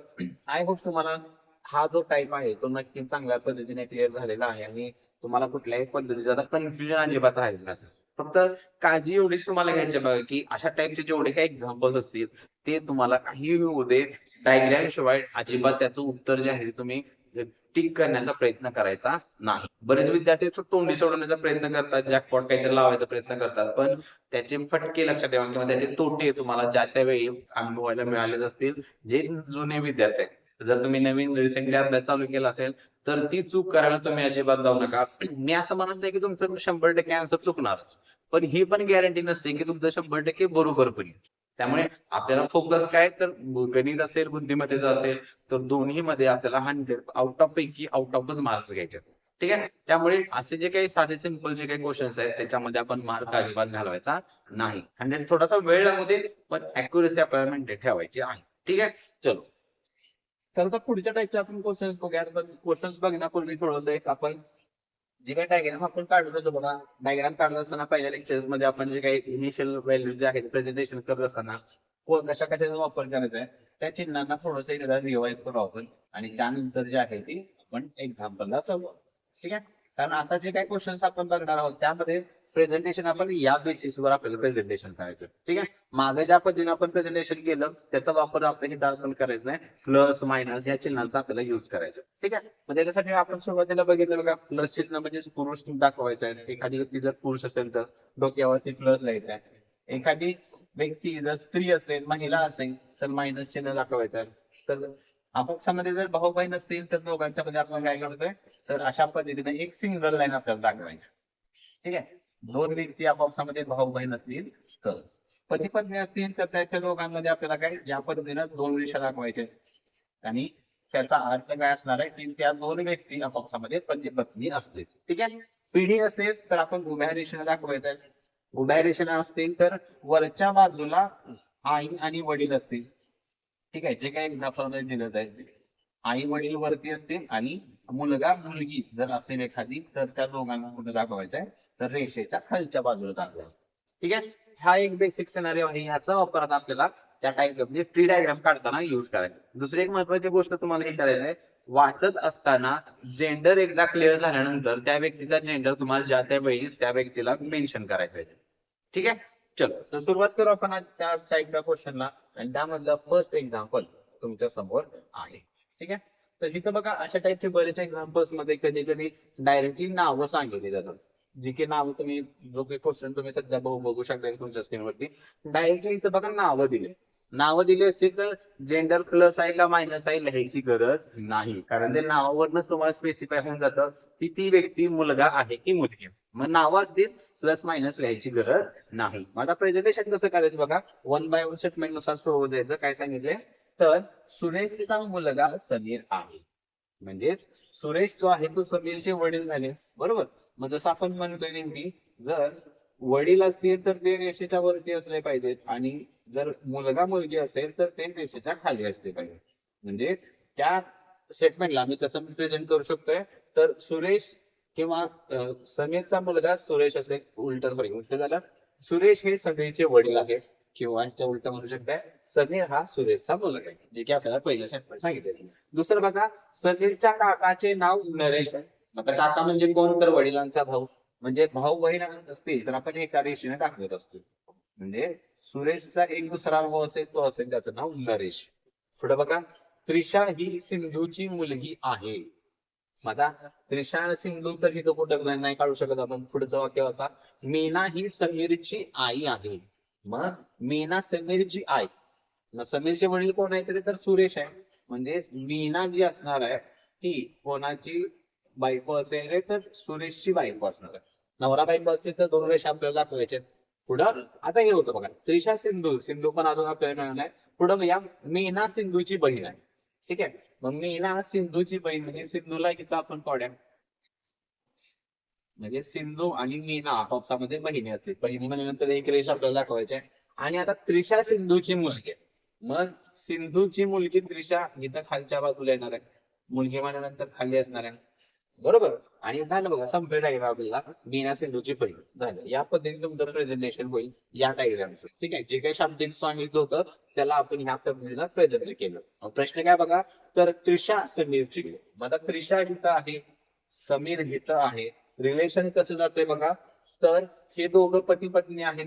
B: आय होप तुम्हाला हा जो टाईप आहे तो नक्की चांगल्या पद्धतीने क्लिअर झालेला आहे आणि तुम्हाला कुठल्याही पद्धतीचा आता कन्फ्युजन अजिबात राहिलं नसेल. फक्त काळजी एवढीच तुम्हाला घ्यायची बघा, की अशा टाईपचे जेवढे काही एक्झाम्पल्स असतील ते तुम्हाला काही होऊ दे, डायग्राम शिवाय अजिबात त्याचं उत्तर जे आहे ते तुम्ही टिक करण्याचा प्रयत्न करायचा नाही. बरेच विद्यार्थी तोंडी सोडवण्याचा प्रयत्न करतात, जॅकपॉट काहीतरी लावायचा प्रयत्न करतात, पण त्याचे फटके लक्षात ठेवा किंवा त्याचे तोटे तुम्हाला ज्या त्यावेळी अनुभवायला मिळालेच असतील. जे जुने विद्यार्थी आहेत, जर तुम्ही नवीन रिसेंटली अभ्यास चालू केला असेल तर ती चूक करायला तुम्ही अजिबात जाऊ नका. मी असं म्हणत नाही की तुमचं 100% आन्सर चुकणारच, पण ही पण गॅरंटी नसते की तुमचं 100% बरोबर पण येईल. त्यामुळे आपल्याला फोकस काय, तर गणित असेल, बुद्धिमत्तेचं असेल, तर दोन्ही मध्ये आपल्याला 100 आउट ऑफ पैकी आउट ऑफच मार्क्स घ्यायचे. ठीक आहे, त्यामुळे असे जे काही साधे सिंपल जे काही क्वेश्चन्स आहेत त्याच्यामध्ये आपण मार्क अजिबात घालवायचा नाही. 100 थोडासा वेळ लागू दे, पण अॅक्युरेसी आपल्याला मेंटेन ठेवायची आहे. ठीक आहे, चलो. तर आता पुढच्या टाईपचे आपण क्वेश्चन्स बघूया. क्वेश्चन्स बघण्यापूर्वी थोडंसं एक आपण जे काही डायग्राम आपण काढत होतो बघा, डायग्राम काढत असताना पहिल्या लेक्चर्स मध्ये आपण जे काही इनिशियल व्हॅल्यू जे आहेत प्रेझेंटेशन करत असताना कशा कशाचा वापर करायचा आहे त्या चिन्हांना थोडंसं एकदा रिवाइज करू आपण, आणि त्यानंतर जे आहे ते आपण एक्झाम्पलला सॉल्व्ह. ठीक आहे, कारण आता जे काही क्वेश्चन्स आपण बघणार आहोत त्यामध्ये प्रेझेंटेशन आपण या बेसिसवर आपल्याला प्रेझेंटेशन करायचं. ठीक आहे. मागे ज्या पद्धतीने आपण प्रेझेंटेशन केलं त्याचा वापर आपण इथं आपण करायचा नाही. प्लस मायनस या चिन्हांचा आपल्याला युज करायचं. ठीक आहे. मग त्याच्यासाठी आपण सुरुवातीला बघितलं बघा, प्लस चिन्ह म्हणजे पुरुष दाखवायचा आहे. एखादी व्यक्ती जर पुरुष असेल तर डोक्यावरती प्लस लिहायचा आहे. एखादी व्यक्ती जर स्त्री असेल, महिला असेल तर मायनस चिन्ह दाखवायचं आहे. तर आपापसामध्ये जर भाऊ बहीण असतील तर दोघांच्या मध्ये आपण काय करतोय, तर अशा पद्धतीने एक सिंगल लाईन आपल्याला दाखवायची. ठीक आहे. दोन व्यक्ती आपापसामध्ये भाऊ बहीण असतील तर, पती पत्नी असतील तर त्याच्या दोघांमध्ये आपल्याला काय ज्या पद्धतीनं दोन रेषा दाखवायचे आणि त्याचा अर्थ काय असणार आहे की त्या दोन व्यक्ती आपापसामध्ये पती पत्नी असतील. ठीक आहे. पिढी असेल तर आपण उभ्या रेषेने दाखवायचं आहे. उभ्या रेषेने असतील तर वरच्या बाजूला आई आणि वडील असतील. ठीक आहे. जे काही एक्झाम्पल मध्ये दिलं जाईल, आई वडील वरती असतील आणि मुलगा मुलगी जर असेल एखादी तर त्या दोघांना कुठे दाखवायचं आहे, तर रेषेच्या खालच्या बाजूला दाखवायचं. ठीक आहे. हा एक बेसिक सिनारिओ आहे. ह्याचा वापर आता आपल्याला त्या टाईप म्हणजे ट्री डायग्राम काढताना युज करायचा. दुसरी एक महत्वाची गोष्ट तुम्हाला हे करायचं आहे, वाचत असताना जेंडर एकदा क्लिअर झाल्यानंतर त्या व्यक्तीचा जेंडर तुम्हाला ज्या त्या वेळी त्या व्यक्तीला मेन्शन करायचं आहे. ठीक आहे. चलो तर सुरुवात करू आपण आज त्या टाईपच्या क्वेश्चनला आणि त्यामधलं फर्स्ट एक्झाम्पल तुमच्या समोर आहे. ठीक आहे. तर इथं बघा अशा टाईपचे बरेच एक्झाम्पल्स मध्ये कधी कधी डायरेक्टली नावं सांगितली जातात. जी की नावं तुम्ही जो काही क्वेश्चन तुम्ही सध्या बघू शकता तुमच्या स्क्रीनवरती, डायरेक्टली इथं बघा नावं दिले. नावं दिली असतील तर जेंडर प्लस आहे का मायनस आहे लिहायची गरज नाही, कारण ते नावावरनच तुम्हाला स्पेसिफाय होऊन जातं की ती व्यक्ती मुलगा आहे की मुलगी. मग नावं असतील प्लस मायनस लिहायची गरज नाही. मग आता प्रेझेंटेशन कसं करायचं बघा, 1 बाय 1 स्टेटमेंट नुसार सोडवू द्यायचं. काय सांगितले, तर सुरेशचा मुलगा समीर आहे. म्हणजेच सुरेश जो आहे तो समीरचे वडील झाले. बरोबर. मग जसं आपण म्हणतोय नेमकी, जर वडील असतील तर ते रेषेच्या वरती असले पाहिजेत आणि जर मुलगा मुलगी असेल तर ते रेषेच्या खाली असले पाहिजे. म्हणजे त्या स्टेटमेंटला मी कसं प्रेझेंट करू शकतोय, तर सुरेश किंवा समीरचा मुलगा सुरेश असेल, उलट झालं. सुरेश हे समीरचे वडील आहेत किंवा ह्याच्या उलट म्हणू शकताय, समीर हा सुरेशचा मुलगा आहे, जे की आपल्याला पहिल्या स्टेटमेंट सांगितले. दुसरं बघा, समीरच्या काकाचे नाव नरेश आहे. आता काका म्हणजे कोण, तर वडिलांचा भाऊ. म्हणजे भाऊ बहीण असतील तर आपण एका रेषेने दाखवत असतो. म्हणजे सुरेशचा एक दुसरा भाऊ असेल तो असेल त्याचं नाव नरेश. पुढे बघा, त्रिशा ही सिंधूची मुलगी आहे. आता त्रिशा आणि सिंधू तर इथं कुठं नाही काढू शकत आपण. पुढचं वाक्य वाचा, मीना ही समीरची आई आहे. मग मीना समीरची आई, मग समीरचे वडील कोण आहेत तर सुरेश आहे. म्हणजे मीना जी असणार आहे ती कोणाची बायको असेल तर सुरेशची बायको असणार आहे. नवरा बायको असतील तर दोन रेषा आपल्याला दाखवायचे. पुढं आता हे होतं बघा, त्रिशा सिंधू, सिंधू पण अजून आपल्याला मिळणार आहे. पुढं बघा, मीना सिंधूची बहीण आहे. ठीक आहे. मग मीना सिंधूची बहीण म्हणजे सिंधूला इथं आपण पाड्या, म्हणजे सिंधू आणि मीना आपापसामध्ये बहिणी असतील. बहिणी म्हणल्यानंतर एक रेषा आपल्याला दाखवायची आहे. आणि आता त्रिशा सिंधूची मुलगी आहे. मग सिंधूची मुलगी त्रिशा इथं खालच्या बाजूला येणार आहे. मुलगी म्हणल्यानंतर खाली असणार आहे. बरोबर. आणि झालं बघा, संपले डायग्राम आपल्याला मीना सिंधूची बहीण झालं. या पद्धतीने तुमचं प्रेझेंटेशन होईल या डायग्रामचं. ठीक आहे. जे काही शाब्दिक सांगितलं होतं त्याला आपण ह्या पद्धतीनं प्रेझेंट केलं. प्रश्न काय बघा, तर त्रिशा समीरची. मग आता त्रिशा इथं आहे, समीर इथं आहे. रिलेशन कसं जातंय बघा, तर हे दोघं पती पत्नी आहेत.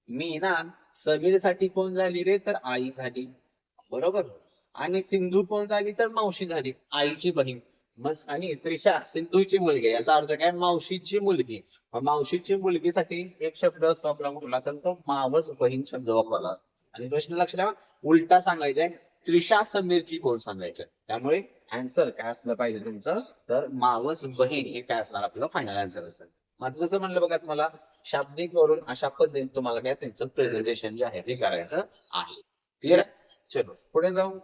B: मीना समीरसाठी कोण झाली रे, तर आई झाली. बरोबर. आणि सिंधू कोण झाली, तर मावशी झाली, आईची बहीण. बस. आणि त्रिशा सिंधूची मुलगी, याचा अर्थ काय, मावशीची मुलगी. मावशीची मुलगीसाठी एक शब्द असतो आपला कुठला, तर तो मावस बहीण शब्द वापरला. आणि प्रश्न लक्ष द्या, उलटा सांगायचा आहे, त्रिशा समीरची कोण सांगायचं. त्यामुळे आन्सर काय असलं पाहिजे तुमचं, तर मावस बहीण हे काय असणार आपलं फायनल आन्सर असेल. माझं जसं म्हणलं बघा, तुम्हाला शाब्दिक वरून अशा पद्धतीने तुम्हाला काय त्यांचं प्रेझेंटेशन जे आहे ते करायचं आहे. क्लिअर आहे. चलो पुढे जाऊ.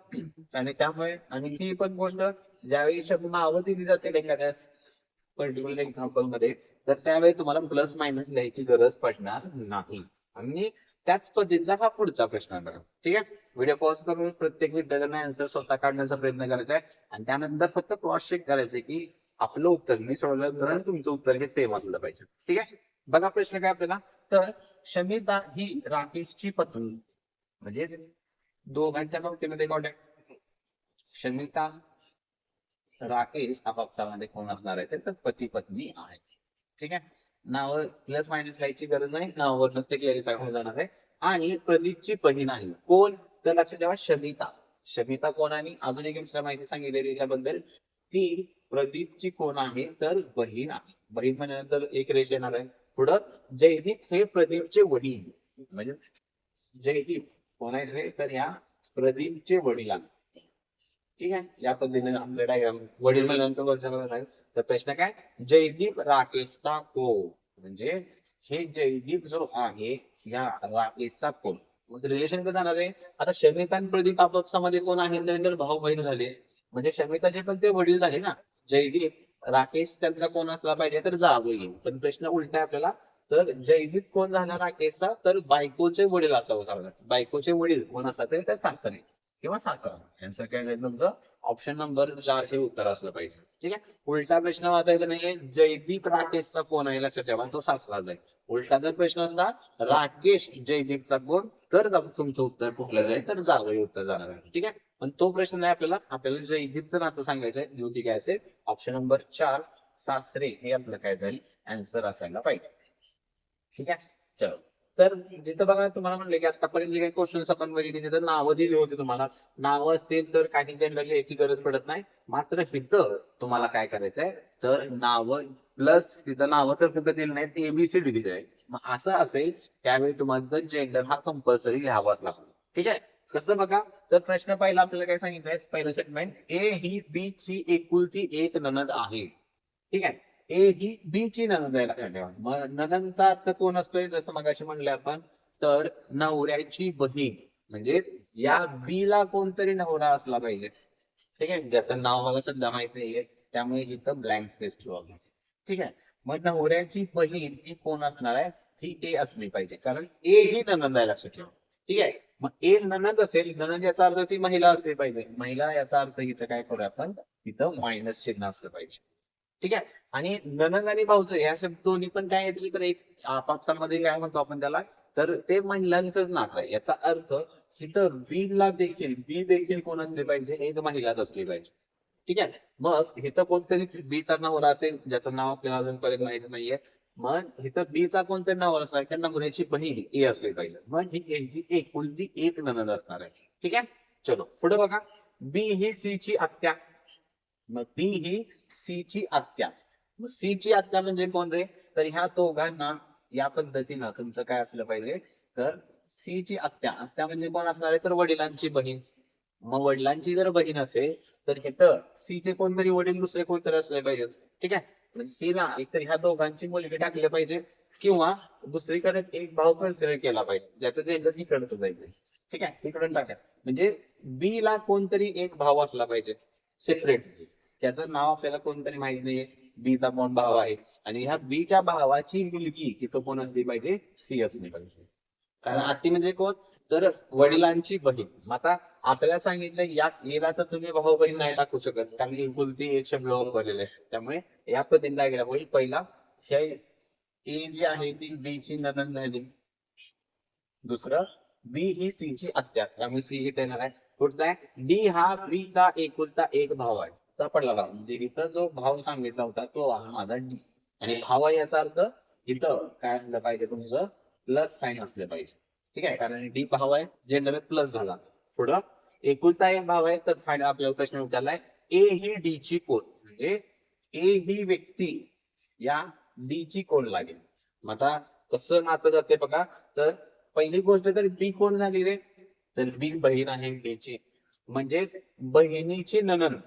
B: आणि त्यामुळे आणि ती पण गोष्ट, ज्यावेळी शब्द नावं दिली जाते एखाद्या पर्टिक्युलर एक्झाम्पल मध्ये, तर त्यावेळी तुम्हाला प्लस मायनस लिहायची गरज पडणार नाही. आणि त्याच पद्धतीचा हा पुढचा प्रश्न आहे. ठीक आहे. व्हिडिओ पॉज करून प्रत्येक विद्यार्थ्यांना आन्सर स्वतः काढण्याचा प्रयत्न करायचा आहे आणि त्यानंतर फक्त क्रॉस चेक करायचंय की आपलं उत्तर मी सोडवलं उत्तर आणि तुमचं उत्तर हे सेम असलं पाहिजे. ठीक आहे. बघा प्रश्न काय आपल्याला, तर शमिता ही राकेशची पत्नी. म्हणजे दोघांच्या बाबतीमध्ये कॉन्टॅक्ट, शमिता राकेश आपापसामध्ये कोण असणार आहे तर पती पत्नी आहे. ठीक आहे. नाव प्लस मायनस लिहायची गरज नाही, नावावरच ते क्लिअरिफाय होऊन जाणार आहे. आणि प्रदीपची बहीण आहे कोण, तर लक्षात ठेवा शमिता. शमिता कोण आणि अजून एक एक्स्ट्रा माहिती सांगितलेली याच्याबद्दल, ती प्रदीपची कोण आहे तर बहीण आहे. बहीण म्हणल्यानंतर एक रेष येणार आहे. पुढं जयदीप हे प्रदीपचे वडील, म्हणजे जयदीप कोण आहेत रे तर या प्रदीपचे वडील आहेत. ठीक आहे, या पद्धतीने आपल्या डायग्राम वडील म्हणल्यानंतर वरच्या बाजूला आहे. तर प्रश्न काय, जयदीप राकेशचा कोण, म्हणजे हे जयदीप जो आहे या राकेशचा कोण. मग रिलेशन कसं जाणार आहे, आता शमिता आणि प्रदीप आपापसामध्ये कोण आहे तर भाऊ बहीण झाले, म्हणजे शमिताचे पण ते वडील झाले ना. जयदीप राकेश त्यांचा कोण असला पाहिजे तर जावई. पण प्रश्न उलटा आहे आपल्याला, तर जयदीप कोण झाला राकेशचा तर बायकोचे वडील असावं झालं. बायकोचे वडील कोण असतात तर सासरे किंवा सासरा. याचं काय आहे तुमचं ऑप्शन नंबर 4 हे उत्तर असलं पाहिजे. ठीक आहे, उलटा प्रश्न वाचायचा नाहीये, जयदीप राकेशचा कोण आहे लक्षात ठेवा, तो सासराच आहे. उलटा जर प्रश्न असला राकेश जयदीपचा कोण, तर तुमचं उत्तर कुठलं जाईल तर जावई उत्तर जाणार आहे. ठीक आहे, पण तो प्रश्न नाही आपल्याला, आपल्याला जयदीपचं नातं सांगायचंय. ड्युटी काय असेल ऑप्शन नंबर 4 सासरे हे आपलं काय जाईल आन्सर असायला पाहिजे. ठीक आहे, चलो. तर जिथं बघा तुम्हाला म्हणलं की आतापर्यंत जे काही क्वेश्चन्स आपण बघितले तिथं नावं दिली होती तुम्हाला. नावं असतील तर काही जनरली याची गरज पडत नाही. मात्र इथं तुम्हाला काय करायचंय तर नावं प्लस तिथं नावं तर कुठं दिली नाहीत, एबीसीडी दिली आहे. मग असं असेल त्यावेळी तुम्हाला जेंडर हा कंपल्सरी लिहावाच लागतो. ठीक आहे, कसं बघा, तर प्रश्न पहिला आपल्याला काय सांगितलंय, पहिलं स्टेटमेंट, ए ही बी ची एकुलती एक नणद आहे. ठीक आहे, ए ही बी ची नणंद आहे लक्षात ठेवा. मग नणंदचा अर्थ कोण असतोय, जसं मगाशी म्हणले आपण, तर नवऱ्याची बहीण. म्हणजे या बी ला कोणतरी नवरा असला पाहिजे. ठीक आहे, ज्याचं नाव मला सध्या माहित नाहीये त्यामुळे इथं ब्लँक स्पेस ठेवू आपण. ठीक आहे, मग नवऱ्याची बहीण ही कोण असणार आहे, ही ए असली पाहिजे, कारण ए ही नणंद आहे लक्षात ठेवा. ठीक आहे, मग ए नणंद असेल, नणंद याचा अर्थ ती महिला असली पाहिजे. महिला याचा अर्थ इथं काय करूया आपण, इथं मायनस चिन्ह असलं पाहिजे. ठीक आहे, आणि नणंद आणि भाऊचं ह्या शब्द दोन्ही पण काय येतील तर एक आपापसामध्ये काय म्हणतो आपण त्याला, तर ते महिलांचंच नातं आहे. याचा अर्थ इथं बी देखील कोण असले पाहिजे, एक महिलाच असली पाहिजे. ठीक आहे, मग इथं कोणतरी बीचा नवरा असेल ज्याचं नाव आपल्याला अजूनपर्यंत माहित नाहीये. मग इथं बीचा कोणतरी नवरा असणार त्या नवऱ्याची बहीण ए असली पाहिजे. मग ही यांची एकुलती एक नणंद असणार आहे. ठीक आहे, चलो पुढे बघा, बी ही सी ची आत्या. मग बी ही सी ची आत्या. मग सी ची आत्या म्हणजे कोण रे, तर ह्या दोघांना या पद्धतीनं तुमचं काय असलं पाहिजे, तर सी ची आत्या. आत्या म्हणजे कोण असणार आहे तर वडिलांची बहीण. मग वडिलांची जर बहीण असेल तर इथं सी चे कोणतरी वडील दुसरे कोणतरी असले पाहिजे. ठीक आहे, सी ला एकतर ह्या दोघांची मुलगी टाकली पाहिजे किंवा दुसरीकडे एक भाऊ कन्सिडर केला पाहिजे ज्याचं जेंडर इकडचं जाईल. ठीक आहे, इकडून टाका, म्हणजे बी ला कोणतरी एक भाऊ असला पाहिजे सेपरेट. त्याचं नाव आपल्याला कोणतरी माहित नाहीये, बीचा कोण भाव आहे, आणि ह्या बीच्या भावाची मुलगी इथं कोण असली पाहिजे, सी असली पाहिजे. कारण आत्ती म्हणजे कोण, तर वडिलांची बहीण. मग आता आपल्याला सांगितलं या एला तर तुम्ही भाऊ बहीण नाही टाकू शकत, कारण एकुलती एक शब्द वापरलेला आहे. त्यामुळे या पद्धतीने डायग्राम होईल. पहिला हे ए जी आहे ती बी ची नणंद झाली. दुसरं बी ही सी ची आत्या, त्यामुळे सी इथे येणार आहे. पुढचा आहे डी हा बी चा एकुलता एक भाव आहे. पडला बघा, म्हणजे इथं जो भाव सांगितला होता तो आहे माझा डी, आणि भाव आहे याचा अर्थ इथं काय असलं पाहिजे तुमचं प्लस साईन असलं पाहिजे. ठीक आहे, कारण डी भाव आहे, जेंडर प्लस झाला. पुढं एकुलता एक भाव आहे, तर फायनल आपल्याला प्रश्न विचारलाय ए ही डी ची कोण, म्हणजे ए ही व्यक्ती या डी ची कोण लागेल. मग आता कसं नातं जाते बघा, तर पहिली गोष्ट तर बी कोण झाली रे, तर बी बहीण आहे डी ची, म्हणजेच बहिणीची नणंद.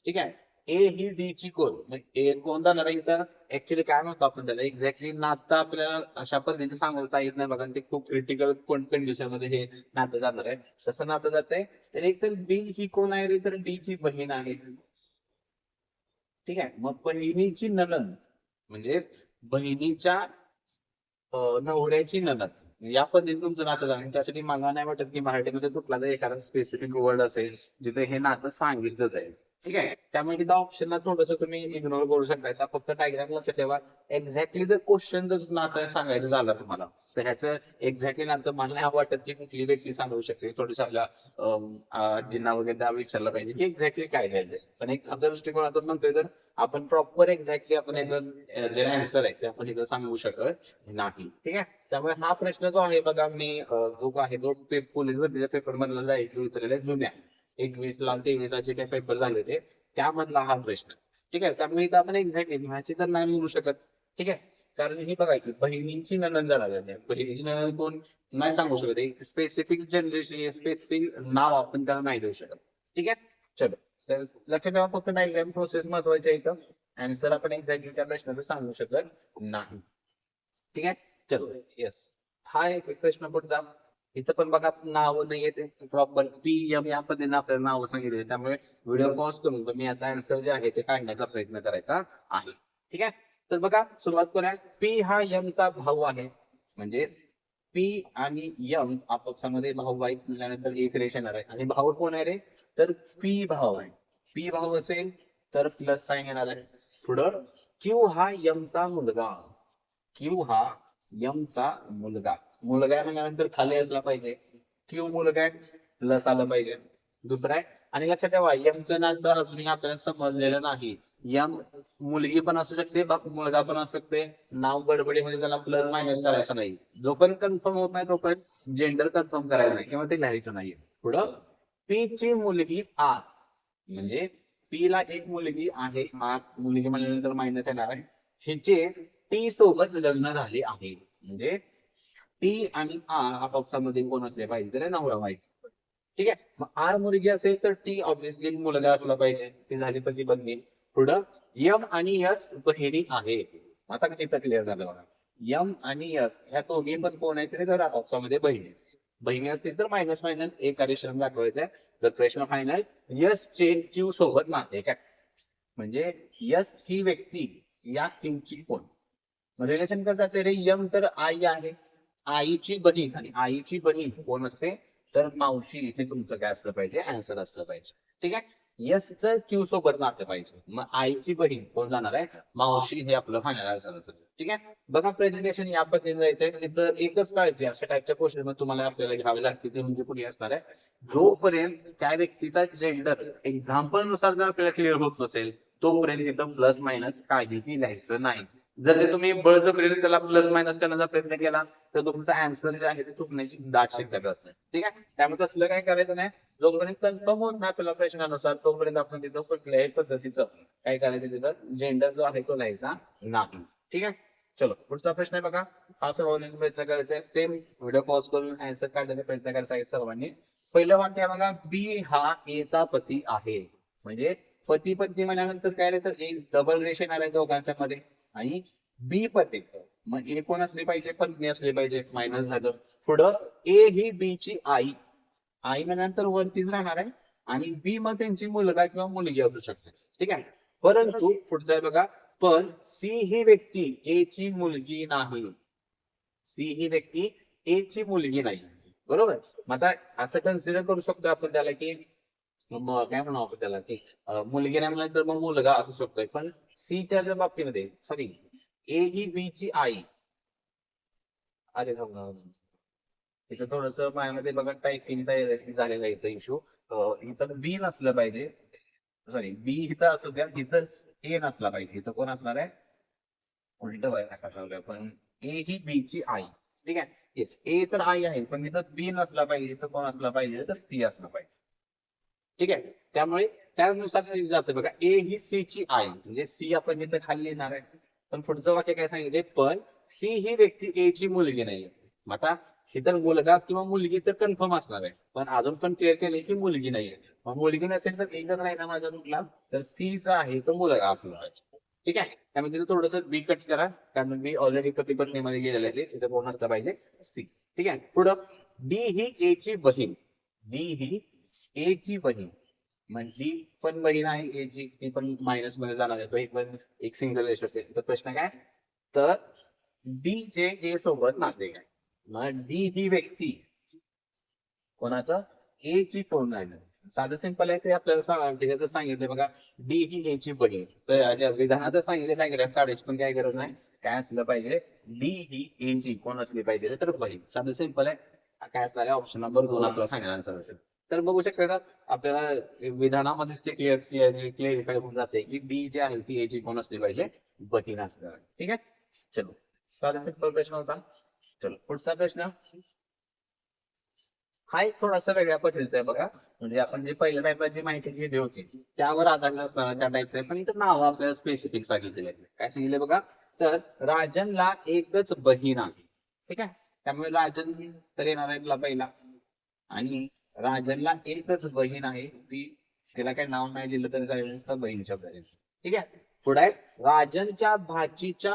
B: ठीक आहे, ए ही डी ची कोण, मग ए कोण जाणार आहे इथं, ऍक्च्युली काय म्हणतो आपण त्याला एक्झॅक्टली नातं आपल्याला अशा पद्धतीने सांगता येत नाही बघा, ते खूप क्रिटिकल कंडिशन मध्ये हे नातं जाणार आहे. कसं नातं जात आहे, तर एक तर बी ही कोण आहे रे, तर डी ची बहीण आहे. ठीक आहे, मग बहिणीची नणंद म्हणजे बहिणीच्या नवऱ्याची नणंद, या पद्धतीने तुमचं नातं जाणार. त्यासाठी मला नाही वाटत की मराठीमध्ये कुठला तरी एखादा स्पेसिफिक वर्ड असेल जिथे हे नातं सांगितलंच आहे. ठीक आहे. त्यामुळे इथं ऑप्शनला थोडस तुम्ही इग्नोर करू शकता. फक्त डायग्राम लक्षात ठेवा. एक्झॅक्टली जर क्वेश्चन जर नातं सांगायचं झालं तुम्हाला, तर ह्याचं एक्झॅक्टली नातं मला नाही वाटत की कुठली व्यक्ती सांगू शकते. थोडीस आपल्या आजींना वगैरे त्या विचारलं पाहिजे की एक्झॅक्टली काय घ्यायचंय. पण एक आपल्या दृष्टिकोनातून म्हणतोय तर आपण प्रॉपर एक्झॅक्टली आपण याचं जे आन्सर आहे ते आपण इथं सांगू शकत नाही. ठीक आहे. त्यामुळे हा प्रश्न जो आहे बघा, मी जो आहे तो पोलीस भरतीच्या पेपर मधला डायरेक्टली विचारलेला आहे, जुन्या 21ला 23चे काही पेपर झाले होते त्यामधला हा प्रश्न. ठीक आहे. त्यामुळे इथं आपण एक्झॅक्टली ह्याची तर नाही म्हणू शकत. ठीक आहे. कारण ही बघा की बहिणींची नणंद झालेली आहे. बहिणीची नणंद कोण नाही सांगू शकत. एक स्पेसिफिक जनरेशन स्पेसिफिक नाव आपण त्याला नाही देऊ शकत. ठीक आहे. चलो, तर लक्षात ठेवा फक्त डायग्राम प्रोसेस महत्वाची आहे. इथं आन्सर आपण एक्झॅक्टली त्या प्रश्नाचं सांगू शकत नाही. ठीक आहे. चलो, येस. हा एक प्रश्न पुढचा. इथं पण बघा नाव नाही येते प्रॉपर PM या पद्धतीने आपल्याला नाव सांगितले. त्यामुळे व्हिडिओ पॉज करून तुम्ही याचा आन्सर जे आहे ते काढण्याचा प्रयत्न करायचा आहे. ठीक आहे. तर बघा सुरुवात करूया. P हा M चा भाऊ आहे. म्हणजे P आणि M आपापसामध्ये भाऊ आहेत म्हटल्यानंतर एक रेष येणार आहे. आणि भाऊ कोण आहे रे? तर P भाऊ आहे. P भाऊ असेल तर प्लस साइन येणार आहे. पुढं Q हा M चा मुलगा. Q हा M चा मुलगा. मुलगा म्हणल्यानंतर खाली असला पाहिजे. Q मुलगा आहे प्लस आलं पाहिजे. दुसरा आहे. आणि लक्षात ठेवा एमचं नातं अजूनही आपल्याला समजलेलं नाही. यम मुलगी पण असू शकते, मुलगा पण असू शकते. नाव गडबडीमध्ये त्याला प्लस मायनस करायचं नाही. जो पण कन्फर्म होत नाही तो पण जेंडर कन्फर्म करायचं नाही किंवा ते लिहायचं नाही. पुढं P ची मुलगी आर. म्हणजे P ला एक मुलगी आहे आर. मुलगी म्हणल्यानंतर मायनस येणार आहे. हिचे T सोबत लग्न झाले आहे. म्हणजे T आणि आर आपापसामध्ये कोण असले पाहिजे तर नवरा बायको. ठीक आहे. मग आर मुलगी असेल तर T ऑब्विसली मुलगा असला पाहिजे. ती झाली पती पत्नी. पुढं यम आणि यस बहिणी आहे. आता इथं क्लिअर झालं बघा. यम आणि यस ह्या दोघी पण कोण आहेत तर आपापसामध्ये बहिणी. बहिणी असतील तर मायनस मायनस एक कार्यक्रम दाखवायचा आहे. तर प्रश्न फायनल यस चे क्यू सोबत नाते काय. म्हणजे यस ही व्यक्ती या क्यूची कोण. रिलेशन कसं जाते रे. यम तर आई आहे. आईची बहीण आणि आईची बहीण कोण असते तर मावशी. हे तुमचं काय असलं पाहिजे आन्सर असलं पाहिजे. ठीक आहे. यस च क्यू सोबत नातं पाहिजे. मग आईची बहीण कोण जाणार आहे मावशी. हे आपलं फायनल आन्सर असेल. ठीक आहे. बघा प्रेझेंटेशन या पद्धतीने जायचंय. तिथं एकच काळजी अशा टाईपच्या क्वेश्चन मध्ये तुम्हाला आपल्याला घ्यावे लागते ते म्हणजे कुणी असणार आहे जोपर्यंत त्या व्यक्तीचा जेंडर एक्झाम्पल नुसार जर आपल्याला क्लिअर होत नसेल तोपर्यंत तिथं प्लस मायनस काहीही लिहायचं नाही. जर ते तुम्ही बळजबरीने त्याला प्लस मायनस करण्याचा प्रयत्न केला तर तुमचा आन्सर जे आहे ते चुकण्याची दाट शक्यता असते. ठीक आहे. त्यामुळे तसलं काय करायचं नाही. जोपर्यंत कन्फर्म होत नाही आपल्या प्रश्नानुसार तोपर्यंत आपण तिथं कुठल्याही पद्धतीचं काय करायचं तिथं जेंडर जो आहे तो लिहायचा नाही. ठीक आहे. चलो पुढचा प्रश्न आहे बघा. हा सोडवण्याचा प्रयत्न करायचा आहे. सेम व्हिडिओ पॉज करून आन्सर काढण्याचा प्रयत्न करायचा आहे सर्वांनी. पहिलं वाक्य आहे बघा. बी हा ए चा पती आहे. म्हणजे पती पत्नी म्हणल्यानंतर काय रे तर एक डबल रेश येणार आहे दोघांच्या मध्ये. आणि बी पती मग ए कोण असली पाहिजे पत्नी असली पाहिजे. मायनस झालं. पुढं ए ही बी ची आई. आई म्हणल्यानंतर वरतीच राहणार आहे. आणि बी मग त्यांची मुलगा किंवा मुलगी असू शकते. ठीक आहे. परंतु पुढचं आहे बघा. पण सी ही व्यक्ती ए ची मुलगी नाही. सी ही व्यक्ती ए ची मुलगी नाही. बरोबर. मग आता असं कन्सिडर करू शकतो आपण त्याला की मग काय म्हणू आपण त्याला की मुलगी नाही म्हणलं तर मग मुलगा असू शकतोय. पण सीच्या बाबतीमध्ये सॉरी ए ही बी ची आई. अरे इथं थोडस माझ्यामध्ये बघा टायपिंगचा झालेला आहे इथं इश्यू. इथं बी नसलं पाहिजे. सॉरी बी इथं असू द्या. इथं ए नसला पाहिजे. इथं कोण असणार आहे उलट व्हायला पण ए ही बी ची आई. ठीक आहे. येस ए तर आई आहे पण इथं बी नसला पाहिजे. इथं कोण असला पाहिजे तर सी असला पाहिजे. ठीक आहे. त्यामुळे त्यानुसार जातं बघा. ए ही सी ची आई म्हणजे सी आपण इथं खाली लिहिणार आहे. पण पुढचं वाक्य काय सांगितले. पण सी ही व्यक्ती ए ची मुलगी नाही. मग आता ही तर मुलगा किंवा मुलगी तर कन्फर्म असणार आहे. पण अजून पण क्लिअर केले की मुलगी नाहीये. मग मुलगी नसेल तर एकच राहिला माझा कुठला तर सी चा आहे तो मुलगा असला पाहिजे. ठीक आहे. त्यामुळे तिथं थोडस बी कट करा. कारण बी ऑलरेडी पती पत्नीमध्ये गेलेले आहे. तिथे कोण असलं पाहिजे सी. ठीक आहे. पुढं डी ही ए ची बहीण. डी ही ए ची बहीण. म्हणजे पण बहीण आहे ए ची. ती पण मायनस मध्ये जाणार आहे. तो एक पण एक सिंगल रेश असेल. तर प्रश्न काय तर डी चे ए सोबत नाते काय. मग डी ही व्यक्ती कोणाचं ए ची कोण राहिलं साधं सिंपल आहे ते आपल्याला त्याच्यात सांगितलं बघा, डी ही एची बहीण. तर ज्या विधानातच सांगितलं डायग्राम काढायची पण काय गरज नाही. काय असलं पाहिजे, डी ही एची कोण असली पाहिजे तर बहीण. साधं सिंपल आहे. काय असणार आहे, ऑप्शन नंबर 2 आपला फायनल आन्सर असेल. तर बघू शकता का आपल्याला विधानामध्येच ते क्लिअरिफाय होऊन जाते की डी जी आहे ती एची कोण असली पाहिजे, बहीण असणार आहे. ठीक आहे, चलो साधा सिंपल प्रश्न होता. चलो पुढचा प्रश्न हा एक थोडासा वेगळ्या पद्धतीचा आहे बघा. म्हणजे आपण जे पहिल्या टाईपला जी माहिती घेतली होती त्यावर आधारित असणारा त्या टाईपचा आहे, पण इथं नाव आपल्याला स्पेसिफिक सांगितलेलं आहे. काय सांगितलं बघा, तर राजनला एकच बहीण आहे. ठीक आहे, त्यामुळे राजन तर येणार आहे आपला पहिला. आणि राजनला एकच बहीण आहे, तिला काही नाव नाही दिलं तरी चालेल, नुसतं बहीण शब्द आहे. ठीक आहे, पुढे आहे राजनच्या भाचीच्या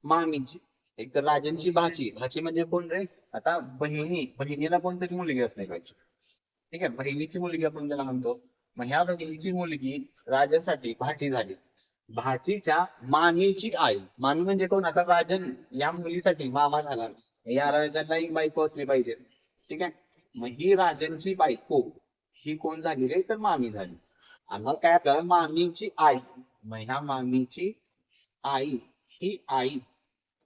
B: मामीची. एक तर राजनची भाची, भाची म्हणजे कोण रे, आता बहिणीला कोणतरी मुलगी असणे पाहिजे. ठीक आहे, बहिणीची मुलगी आपण त्याला म्हणतो. मग ह्या बहिणीची मुलगी राजनसाठी भाची झाली. भाचीच्या मामीची आई, मामी म्हणजे कोण, आता राजन या मुलीसाठी मामा झाला, या राजनला एक बायको असली पाहिजे. ठीक आहे, मग ही राजनची बायको ही कोण झाली रे, तर मामी झाली. आणि मग काय आपल्याला मामीची आई, मग ह्या मामीची आई ही आई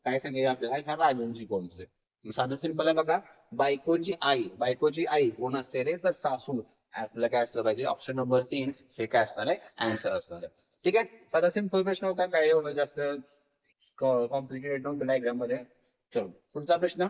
B: काय सांगितलं आपल्याला, ह्या राजांची कोण असते. साधं सिंपल आहे बघा, बायकोची आई कोण असते रे, तर सासू. आपल्याला काय असलं पाहिजे, ऑप्शन नंबर 3 हे काय असणार आहे, आन्सर असणार आहे. ठीक आहे, साधा सिंपल प्रश्न होता, काय एवढं जास्त कॉम्प्लिकेटेड नव्हतं डायग्राम मध्ये. चलो पुढचा प्रश्न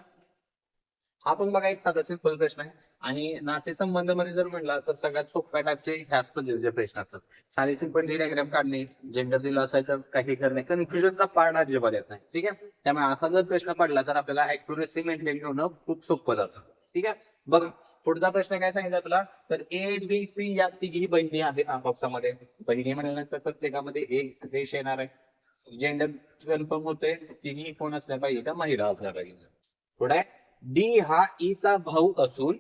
B: हा पण बघा एक साधा सिंपल प्रश्न आहे. आणि नातेसंबंध मध्ये जर म्हणला तर सगळ्यात सोप्या टाईपचे ह्याच पद्धतीचे प्रश्न असतात. साधे सिंपल डायग्राम काढणे, जेंडर दिलं असेल तर काही करणे, कन्फ्युजनचा पार्ट अजिबात येत नाही. ठीक आहे, त्यामुळे असा जर प्रश्न पडला तर आपल्याला ऍक्युरेसी मेंटेन ठेवणं खूप सोपं जातं. ठीक आहे, बघा पुढचा प्रश्न काय सांगितलं तुला, तर ए बी सी या तिघी बहिणी आहेत आपापसामध्ये. बहिणी म्हणल्यानंतर प्रत्येकामध्ये एक देश येणार आहे. जेंडर कन्फर्म होतोय, तिघी कोण असल्या पाहिजे, त्या महिला असल्या पाहिजे. पुढे डी हा ईचा भाऊ असून,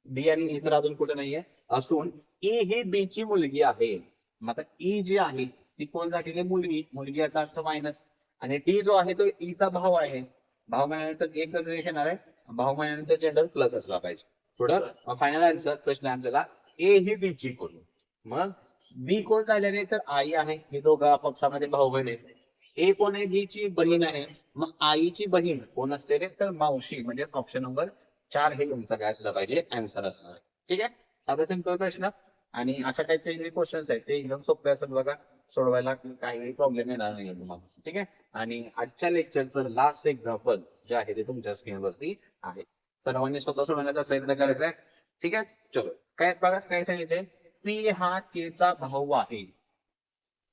B: डी आणि ई तर अजून कुठे नाहीये, असून ई ही बी ची मुलगी आहे. मग आता ई जी आहे ती कोण झालेली मुलगी, मुलगी याचा अर्थ मायनस. आणि डी जो आहे तो ईचा भाऊ आहे. भाऊ म्हणल्यानंतर एकच रेश येणार आहे, भाऊ म्हणल्यानंतर जेंडर प्लस असला पाहिजे. पुढं फायनल आन्सर प्रश्न आहे आपल्याला, ए ही बी ची कोण. मग बी कोण झालेले, तर आई आहे. हे दोघं आपापसामध्ये भाऊ बहीण आहेत. ए कोण आहे, बी ची बहीण आहे. मग आईची बहीण कोण असते रे, तर मावशी. म्हणजे ऑप्शन नंबर 4 हे तुमचा काय असलं पाहिजे, आन्सर असणार आहे. ठीक आहे, आता सिंपल प्रश्न. आणि अशा टाईपचे जे क्वेश्चन्स आहेत ते एकदम सोपे असतात बघा, सोडवायला काही प्रॉब्लेम येणार नाही तुम्हाला. ठीक आहे, आणि आजच्या लेक्चरचं लास्ट एक्झाम्पल जे आहे ते तुमच्या स्क्रीनवरती आहे. सर्वांनी स्वतः सोडवण्याचा प्रयत्न करायचा आहे. ठीक आहे, चलो काय बघा काय सांगितले, पी हा के चा भाऊ आहे.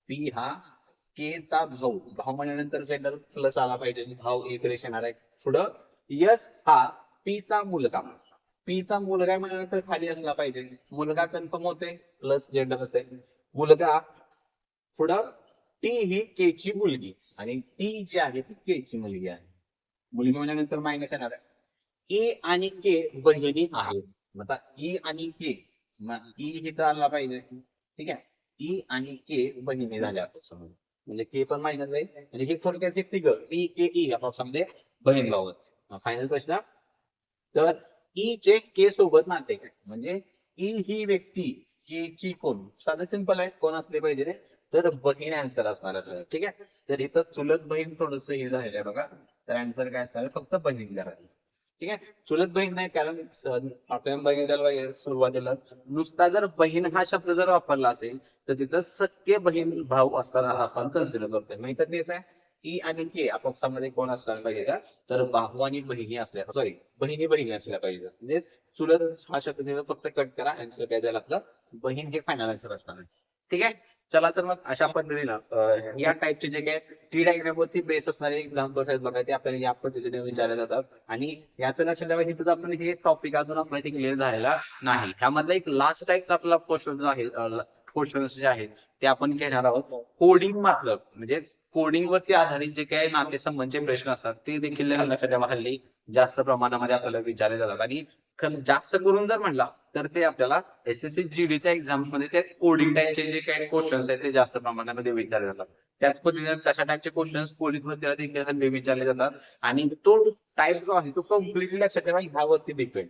B: पी हा के चा भाऊ, भाऊ म्हणल्यानंतर जेंडर प्लस आला पाहिजे, भाऊ एक रेश येणार आहे. पुढं यस हा पी चा मुलगा, पी चा मुलगा म्हणल्यानंतर खाली असला पाहिजे. मुलगा कन्फर्म होते, प्लस जेंडर असेल मुलगा. पुढं टी ही के ची मुलगी, आणि टी जी आहे ती के ची मुलगी आहे. मुलगी म्हणल्यानंतर मायनस येणार आहे. ए आणि के बहिणी आहेत. मग आता ई आणि के, ई ही तर आला पाहिजे. ठीक आहे, ई आणि के बहिणी झाल्या समज, म्हणजे के पण मायनस आहे. म्हणजे हे थोडक्यात तिघ पी के ई आपापसामध्ये बहीण भाऊ असते. फायनल प्रश्न, तर ई चे के सोबत नाते काय, म्हणजे ई ही व्यक्ती के ची कोण. साधं सिंपल आहे, कोण असले पाहिजे रे, तर बहीण आन्सर असणार आहे. ठीक आहे, तर इथं चुलत बहीण थोडस हे झालेलं आहे बघा, तर आन्सर काय असणार आहे, फक्त बहीण द्या. ठीक आहे, चुलत बहीण नाही, कारण आपल्या बहीण द्यायला सुरुवातीला नुसता जर बहीण हा शब्द जर वापरला असेल तर तिथं सख्खे बहीण भाऊ असताना आपण कन्सिडर करतोय. मग इथं तेच आहे, ई आणि के आपापसामध्ये कोण असणार पाहिजे का, तर भाऊ आणि बहिणी असल्या, सॉरी बहिणी असल्या पाहिजे. म्हणजे चुलत हा शब्द तिथं फक्त कट करा, आन्सर काय जाईल आपलं, बहीण हे फायनल आन्सर असणार आहे. ठीक आहे, चला तर मग अशा पद्धतीनं या टाईपचे जे काय टी डायग्राम वरती बेस असणारे एक्झाम्पल्स आहेत बघा, ते आपल्याला या पद्धतीने विचारले जातात. आणि याचं लक्षात ठेवा, तिथंच आपण हे टॉपिक अजून आपल्याला क्लिअर झालेला नाही. ह्यामधला एक लास्ट टाईपचा आपला क्वेश्चन आहे, क्वेश्चन्स जे आहेत ते आपण घेणार आहोत. कोडिंग मतलब म्हणजे कोडिंग वरती आधारित जे काही नातेसंबंधचे प्रश्न असतात ते देखील लक्षात ठेवा, हल्ली जास्त प्रमाणामध्ये आपल्याला विचारले जातात. आणि जास्त करून जर म्हणला तर ते आपल्याला एसएससी जीडीच्या एक्झाम मध्ये ते कोडिंग टाईपचे जे काही क्वेश्चन्स आहेत ते जास्त प्रमाणामध्ये विचारले जातात. त्याच पद्धतीने तशा टाईपचे क्वेश्चन्स पोलीस भरतीला देखील हल्ली विचारले जातात. आणि तो टाईप जो आहे तो कम्प्लिटली लक्षात ठेवा ह्यावरती डिपेंड.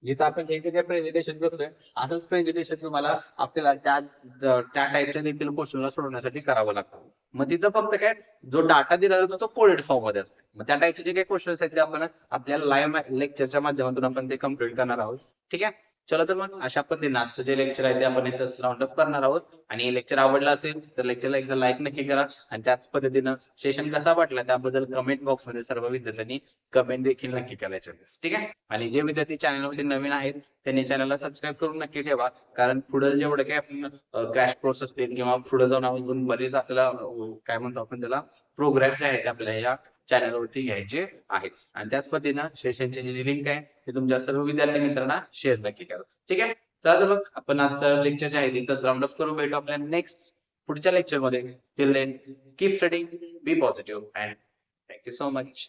B: जिथं आपण जे जे प्रेझेंटेशन करतोय असंच प्रेझेंटेशन तुम्हाला आपल्याला त्या टाईपच्या देखील क्वेश्चनला सोडवण्यासाठी करावं लागतं. मग तिथं फक्त काय जो डाटा दिला जातो तो कोडेड फॉर्म मध्ये असतो. मग त्या टाईपचे जे काही क्वेश्चन्स आहेत ते आपण आपल्याला लाईव्ह लेक्चरच्या माध्यमातून आपण ते कम्प्लीट करणार आहोत. ठीक आहे. चला तर मग अशा पद्धतीने आजचं जे लेक्चर आहे ते आपण इथंच राऊंड अप करणार आहोत. आणि हे लेक्चर आवडलं असेल तर लेक्चरला एकदा लाईक नक्की करा. आणि त्याच पद्धतीनं सेशन कसा वाटला त्याबद्दल कमेंट बॉक्समध्ये सर्व विद्यार्थ्यांनी कमेंट देखील नक्की करायचे. ठीक आहे. आणि जे विद्यार्थी चॅनलवरती नवीन आहेत त्यांनी चॅनलला सबस्क्राईब करून नक्की ठेवा. कारण पुढे जेवढं काही आपण क्रॅश कोर्स असतील किंवा पुढे जाऊन अजून बरेच आपल्याला काय म्हणतो आपण त्याला प्रोग्राम जे आहेत आपल्या या चॅनलवरती घ्यायचे आहेत. आणि त्याच पद्धतीनं सेशनची जी लिंक आहे ते तुमच्या सर्व विद्यार्थी मित्रांना शेअर नक्की करा. ठीक आहे. तर मग आपण आजचं लेक्चर जे आहे तिथंच राऊंड अप करून भेटू आपल्या नेक्स्ट पुढच्या लेक्चरमध्ये. Till then keep studying, be positive and thank you so much.